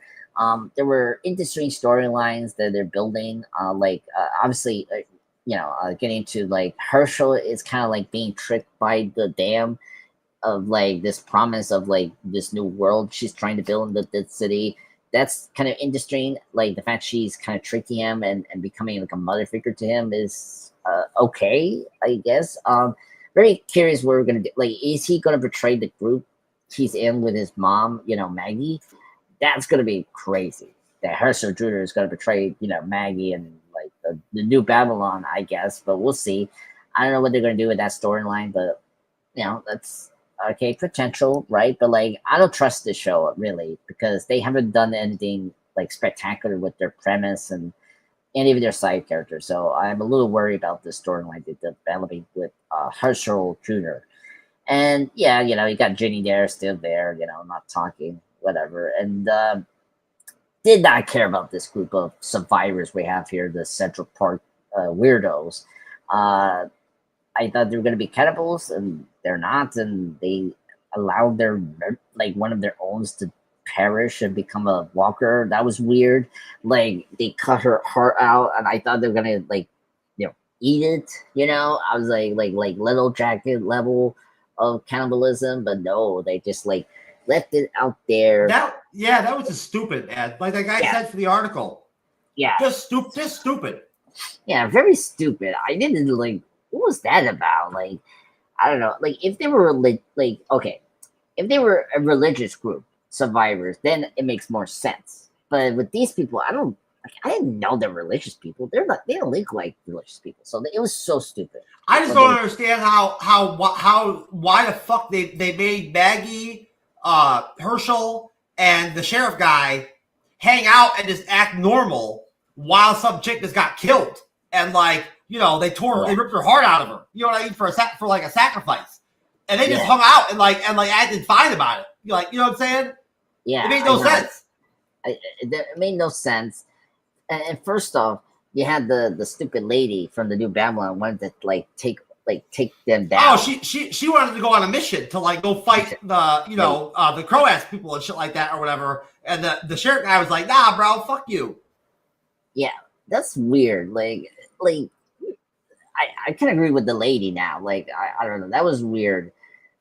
S3: There were interesting storylines that they're building. Obviously, getting to like Herschel is kind of like being tricked by the dam of like this promise of like this new world she's trying to build in the Dead City. That's kind of interesting. Like the fact she's kind of tricking him and becoming like a mother figure to him is okay, I guess. Very curious what we're gonna do. Like, is he gonna betray the group he's in with his mom, Maggie, that's gonna be crazy. That Herschel Jr. is gonna betray, Maggie and like the new Babylon, I guess. But we'll see. I don't know what they're gonna do with that storyline, but that's okay potential, right? But like, I don't trust this show really because they haven't done anything like spectacular with their premise and even their side characters. So I'm a little worried about this storyline they're developing with Herschel Jr. And yeah, you got Ginny there, still there, not talking, whatever. And did not care about this group of survivors we have here, the Central Park weirdos. I thought they were going to be cannibals, and they're not. And they allowed their one of their owns to perish and become a walker. That was weird. Like they cut her heart out, and I thought they were gonna eat it. I was like Little Jacket level of cannibalism, but no, they just left it out there.
S1: That was just stupid, Ed. Like the guy said for the article.
S3: Yeah,
S1: just stupid.
S3: Yeah, very stupid. I didn't what was that about? Like, I don't know. Like if they were if they were a religious group, survivors, then it makes more sense. But with these people, I didn't know they're religious people. They don't look like religious people. So it was so stupid.
S1: I just don't understand why the fuck they made Maggie, Herschel, and the sheriff guy hang out and just act normal while some chick just got killed and they ripped her heart out of her. You know what I mean? For a sacrifice, and they just hung out and acted fine about it. You know what I'm saying?
S3: Yeah,
S1: it made no sense.
S3: It made no sense. And first off, you had the stupid lady from the New Babylon wanted to take them down.
S1: Oh, she wanted to go on a mission to go fight the Croats people and shit like that or whatever. And the sheriff guy was like, "Nah, bro, fuck you."
S3: Yeah, that's weird. I can agree with the lady now. I don't know, that was weird.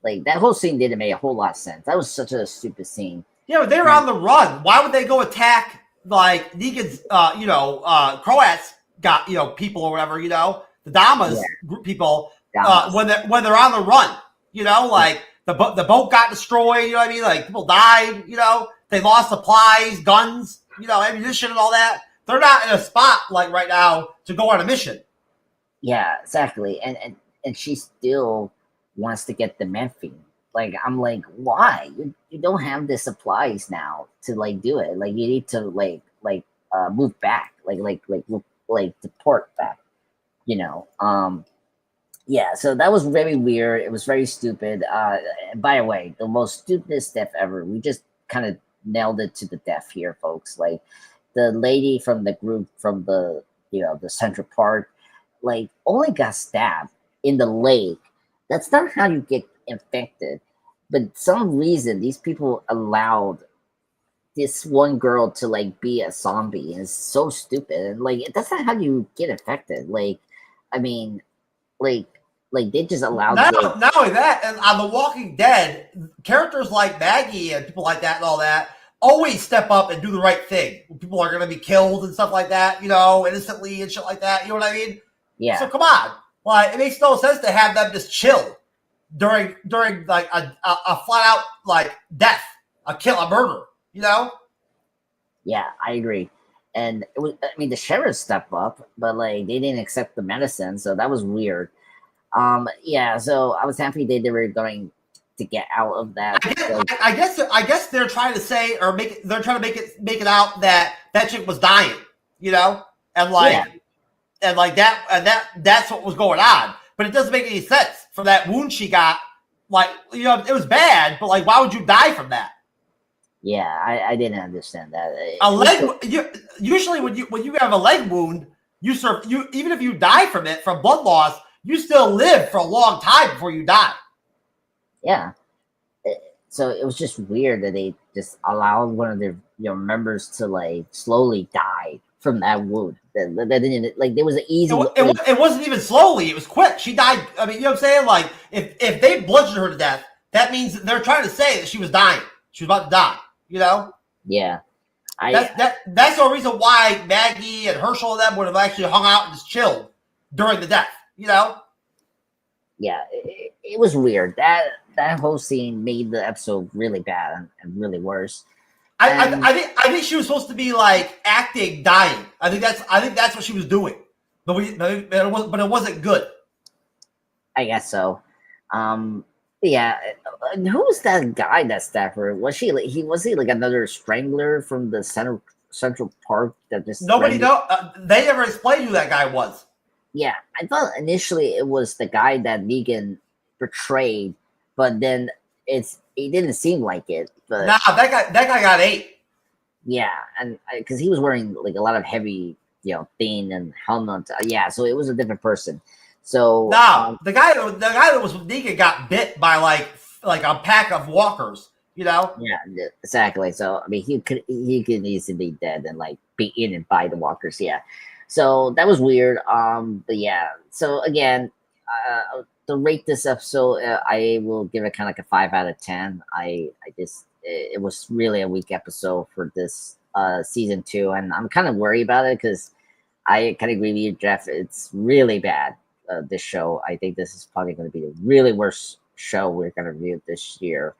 S3: That whole scene didn't make a whole lot of sense. That was such a stupid scene.
S1: Yeah, but they were on the run. Why would they go attack Negan's Croats got people or whatever, the Damas group people when they're on the run, the boat got destroyed, you know what I mean? People died, they lost supplies, guns, ammunition and all that. They're not in a spot right now to go on a mission.
S3: Yeah, exactly. And she still wants to get the morphine. I'm why? You don't have the supplies now to do it. You need to move back, deport back. Yeah, so that was very weird. It was very stupid. And by the way, the most stupidest death ever. We just kind of nailed it to the death here, folks. The lady from the group from the the Central Park, only got stabbed in the leg. That's not how you get infected. But some reason these people allowed this one girl to be a zombie, and it's so stupid. And that's not how you get infected. I mean, they just allowed.
S1: Not only that, and on The Walking Dead, characters like Maggie and people like that and all that always step up and do the right thing. People are going to be killed and stuff like that, innocently and shit like that. You know what I mean?
S3: Yeah.
S1: So come on, it makes no sense to have them just chill during a flat out death, a murder.
S3: Yeah, I agree. And it was, the sheriff stepped up, but they didn't accept the medicine, so that was weird. Yeah, so I was happy they were going to get out of that.
S1: I guess they're trying to say or make it out that chick was dying, and that's what was going on. But it doesn't make any sense for that wound she got. It was bad, but why would you die from that?
S3: Yeah, I didn't understand that.
S1: A leg. Usually, when you have a leg wound, even if you die from it from blood loss, you still live for a long time before you die.
S3: Yeah. So it was just weird that they just allowed one of their members to slowly die from that wound. That didn't there was an easy.
S1: It wasn't even slowly; it was quick. She died. I mean, you know what I'm saying? If they bludgeoned her to death, that means they're trying to say that she was dying. She was about to die.
S3: Yeah.
S1: That's the reason why Maggie and Herschel and them would have actually hung out and just chilled during the death.
S3: yeah, it was weird. That whole scene made the episode really bad and really worse.
S1: I think she was supposed to be like acting dying. I think that's what she was doing, but it wasn't good.
S3: I guess so. Yeah. And who was that guy that Stafford? Was he like another strangler from the Central Park that just
S1: Nobody know. They never explained who that guy was.
S3: Yeah, I thought initially it was the guy that Negan portrayed, but then it didn't seem like it. But
S1: Nah, that guy got ate.
S3: yeah, and because he was wearing like a lot of heavy, thing and helmet. Yeah, so it was a different person. So
S1: No, the guy that was with Negan got bit by like a pack of walkers.
S3: Yeah, exactly. So I mean, he could easily be dead and like be eaten by the walkers. Yeah, so that was weird. But yeah. So again, to rate this episode, I will give it kind of like a 5 out of 10. I just it was really a weak episode for this season 2, and I'm kind of worried about it because I kind of agree with you, Jeff. It's really bad. This show, I think this is probably going to be the really worst show we're going to review this year.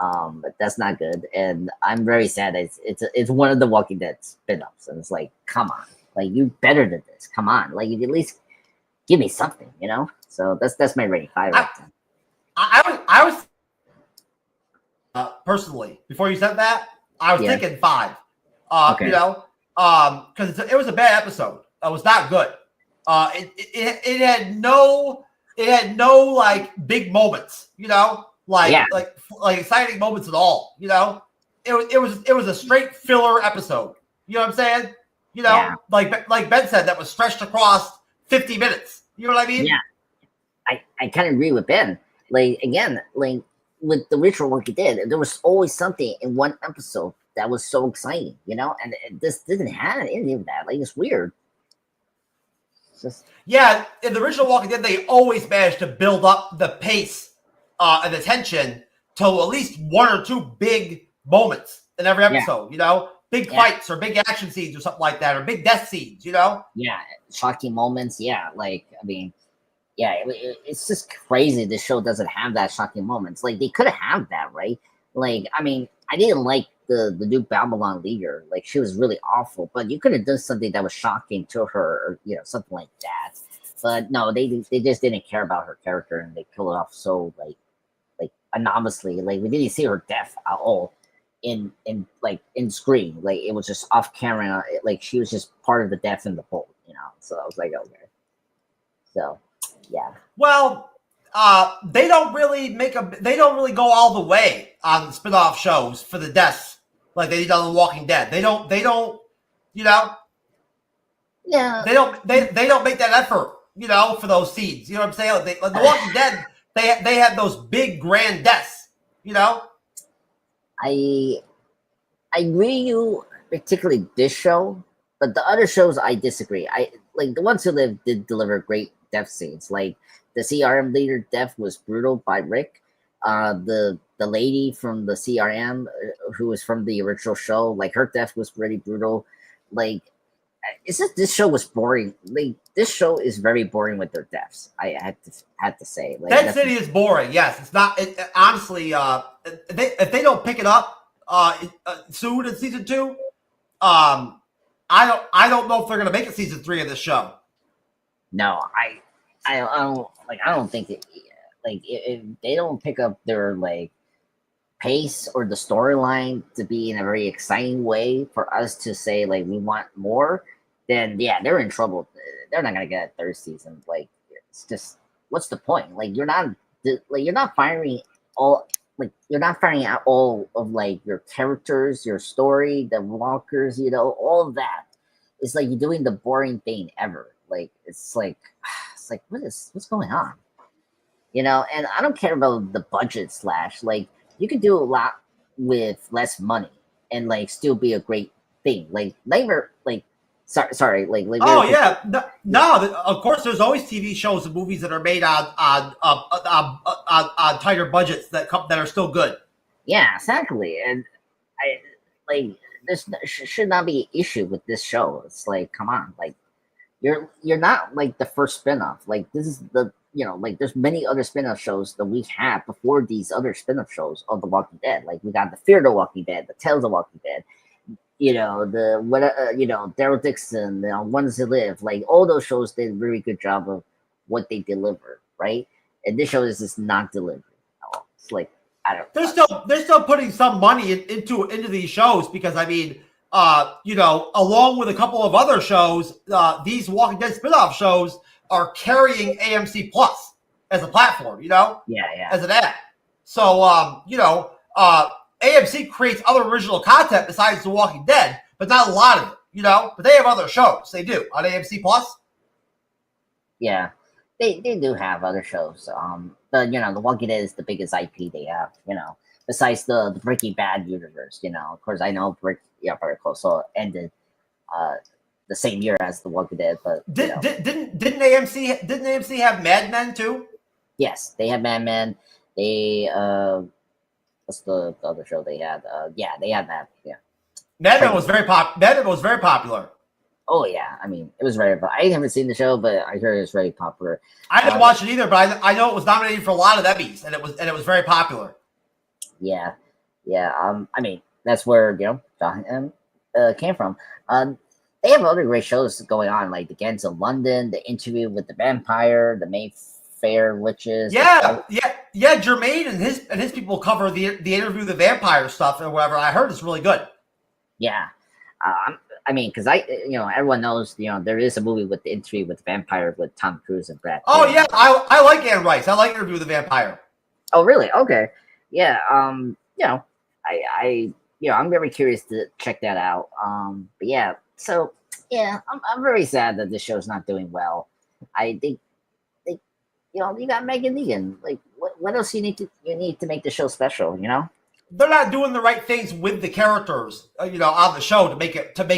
S3: But that's not good, and I'm very sad. It's one of the Walking Dead spin-offs, and it's like, come on, like you better than this. Come on, like you at least give me something, So that's my rating, 5 out of 10.
S1: I was personally before you said that I was thinking 5.
S3: Okay.
S1: Because it was a bad episode. It was not good. It had no like big moments, like exciting moments at all. It was a straight filler episode. You know what I'm saying? Like Ben said, that was stretched across 50 minutes. You know what I mean?
S3: Yeah, I kind of agree with Ben. Like again, like with the Ritual Walking Dead, there was always something in one episode that was so exciting, and this didn't have any of that. Like it's weird.
S1: Yeah, in the original Walking Dead, they always managed to build up the pace and the tension to at least 1 or 2 big moments in every episode. Big fights or big action scenes or something like that, or big death scenes.
S3: Yeah, shocking moments. Yeah, like I mean, yeah, it's just crazy. This show doesn't have that shocking moments. Like they could have that, right? Like I mean, I didn't like the new Babylon leader. Like she was really awful, but you could have done something that was shocking to her, or something like that. But no, they just didn't care about her character, and they killed it off so like anonymously. Like we didn't see her death at all in screen. Like it was just off camera. Like she was just part of the death in the pool. So I was like, okay. So yeah.
S1: Well, they don't really go all the way on spin-off shows for the deaths like they did on The Walking Dead. They don't
S3: Yeah.
S1: They don't make that effort, for those scenes. You know what I'm saying? Like The Walking Dead, they had those big grand deaths,
S3: I agree with you, particularly this show, but the other shows I disagree. I like the ones who did deliver great death scenes. Like the CRM leader death was brutal by Rick. The lady from the CRM who was from the original show, like her death was pretty brutal. Like it's just this show was boring. Like this show is very boring with their deaths. I had to say. Like,
S1: Dead City is boring. Yes, it's not. Honestly, if they don't pick it up soon in season 2, I don't know if they're gonna make it season 3 of this show.
S3: No, I don't think it, like if they don't pick up their like pace or the storyline to be in a very exciting way for us to say like we want more, then yeah, they're in trouble. They're not gonna get a 3rd season. Like it's just what's the point? Like you're not firing out all of like your characters, your story, the walkers, all of that. It's like you're doing the boring thing ever. Like it's like what's going on? And I don't care about the budget slash. Like you can do a lot with less money and like still be a great thing. Like labor, like sorry, like
S1: oh yeah, no, of course there's always TV shows and movies that are made on tighter budgets that are still good.
S3: Yeah, exactly. And I like this should not be an issue with this show. It's like, come on, like you're not like the first spinoff. Like this is the like there's many other spin-off shows that we had before these other spin-off shows of The Walking Dead. Like we got the Fear the Walking Dead, the Tales of Walking Dead, Daryl Dixon, Ones Who Live. Like all those shows did a very good job of what they delivered, right? And this show is just not delivering. It's like I don't.
S1: They're still putting some money into these shows because I mean, along with a couple of other shows, these Walking Dead spin-off shows are carrying AMC Plus as a platform,
S3: Yeah.
S1: as an app. So, AMC creates other original content besides The Walking Dead, but not a lot of it, But they have other shows. They do on AMC Plus.
S3: Yeah, they do have other shows. But The Walking Dead is the biggest IP they have. Besides the Breaking Bad universe. Of course, I know very close. So ended the same year as The Walking Dead, but
S1: didn't AMC have Mad Men too?
S3: Yes, they had Mad Men. They what's the other show they had? They had that. Yeah,
S1: Mad Men was very popular.
S3: Oh yeah, I mean it was very. I haven't seen the show, but I heard it was very popular.
S1: I didn't watch it either, but I know it was nominated for a lot of Emmys, and it was very popular.
S3: Yeah. I mean that's where John came from. They have other great shows going on, like the Gangs of London, the Interview with the Vampire, the Mayfair Witches.
S1: Yeah. Jermaine and his people cover the Interview with the Vampire stuff or whatever. I heard it's really good.
S3: Yeah, I mean, because everyone knows, there is a movie with the Interview with the Vampire with Tom Cruise and Brad Pitt.
S1: Oh yeah, I like Anne Rice. I like Interview with the Vampire.
S3: Oh really? Okay. Yeah. I'm very curious to check that out. But yeah. So yeah, I'm very sad that this show's not doing well. I think you got Megan Negan. Like, what else you need to make the show special?
S1: They're not doing the right things with the characters, on the show to make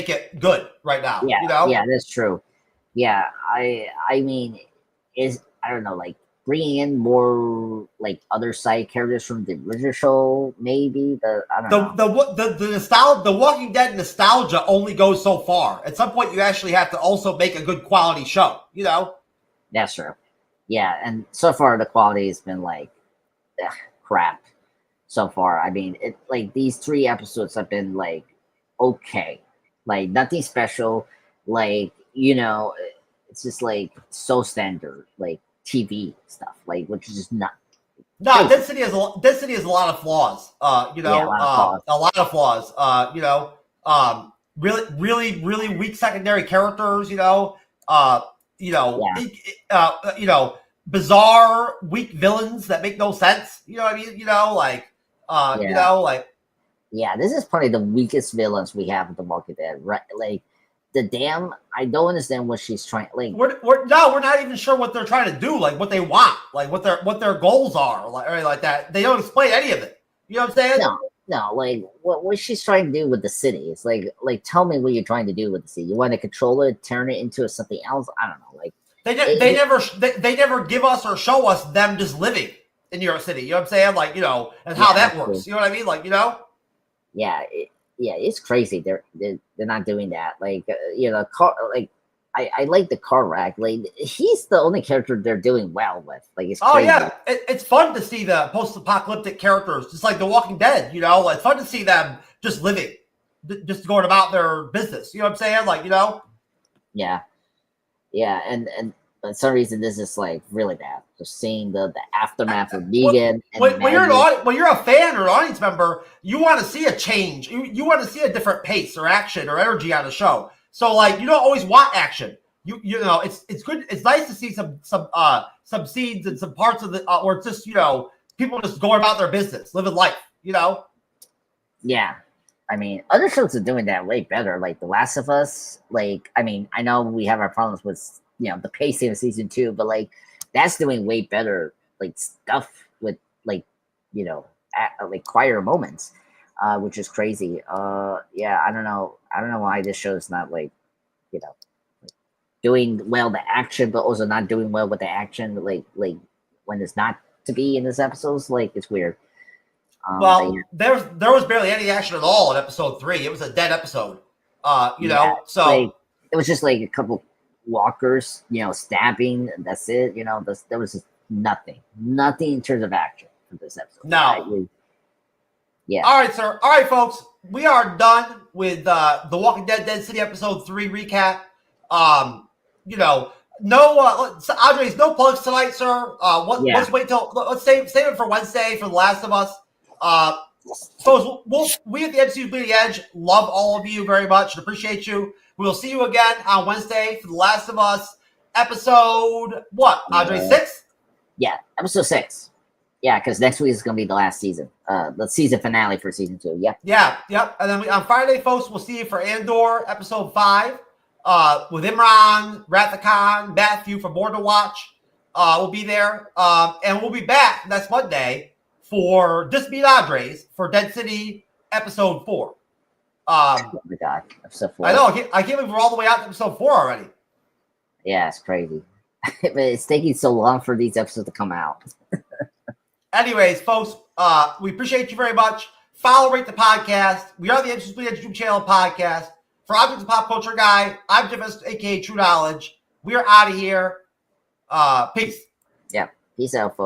S1: it good right now.
S3: Yeah, yeah, that's true. Yeah, I mean, I don't know, like bringing in more like other side characters from the original show, maybe. I don't know.
S1: The nostalgia, the Walking Dead nostalgia only goes so far. At some point, you actually have to also make a good quality show.
S3: That's true. Yeah, and so far the quality has been like crap. So far, I mean, these 3 episodes have been like okay, like nothing special. Like it's just like so standard, like TV stuff, like which is just not.
S1: No, Density has a lot of flaws. A lot of flaws. Really weak secondary characters. Bizarre, weak villains that make no sense. You know what I mean?
S3: Yeah, this is probably the weakest villains we have in The Walking Dead, right? Like I don't understand what she's trying. Like
S1: we're not even sure what they're trying to do. Like what they want, like what their goals are, like that. They don't explain any of it. You know what I'm saying?
S3: No. Like what she's trying to do with the city? It's like tell me what you're trying to do with the city. You want to control it, turn it into something else? I don't know. Like
S1: they never give us or show us them just living in New York City. You know what I'm saying? Like and how that works. True. You know what I mean? Like
S3: Yeah. It's crazy. They're not doing that. Like car. Like I like the car wreck. Like he's the only character they're doing well with. Like it's crazy.
S1: It's fun to see the post-apocalyptic characters, just like The Walking Dead. It's fun to see them just living, just going about their business. You know what I'm saying? Like
S3: Yeah, and for some reason this is like really bad. Just seeing the aftermath of Negan.
S1: When you're a fan or an audience member, you want to see a change. You want to see a different pace or action or energy on the show. So like you don't always want action. It's good. It's nice to see some scenes and some parts of the where it's just people just going about their business, living life.
S3: Yeah. I mean, other shows are doing that way better. Like The Last of Us. Like, I mean, I know we have our problems with the pacing of season 2, but like that's doing way better like stuff with like like quieter moments, which is crazy. I don't know why this show is not like doing well the action, but also not doing well with the action. Like when it's not to be in this episodes, like it's weird.
S1: There was barely any action at all in episode 3. It was a dead episode. So
S3: like, it was just like a couple walkers, stabbing. That's it. There was nothing in terms of action for this episode.
S1: No.
S3: Yeah.
S1: All right, sir. All right, folks. We are done with The Walking Dead Dead City episode 3 recap. Andres, no plugs tonight, sir. Let's wait till let's save it for Wednesday for The Last of Us. So we at the MCU'S Bleeding Edge love all of you very much and appreciate you. We will see you again on Wednesday for The Last of Us episode Andre 6?
S3: Yeah, episode 6. Yeah, because next week is going to be the last season. The season finale for season 2. Yep.
S1: Yeah, yep. And then on Friday, folks, we'll see you for Andor episode 5 with Imran, Rathacon, Matthew from Border Watch. We'll be there. And we'll be back next Monday for Just Meet Andres for Dead City episode 4.
S3: Oh my God, episode 4.
S1: I know. I can't believe we're all the way out to episode 4 already.
S3: Yeah, it's crazy. It's taking so long for these episodes to come out.
S1: Anyways, folks, we appreciate you very much. Follow, rate the podcast. We are the MCU'S Bleeding Edge YouTube channel podcast. For Objects of Pop Culture Guy, I'm Jeff, a.k.a. TrueKnowledge. We are out of here. Peace.
S3: Yeah, peace out, folks.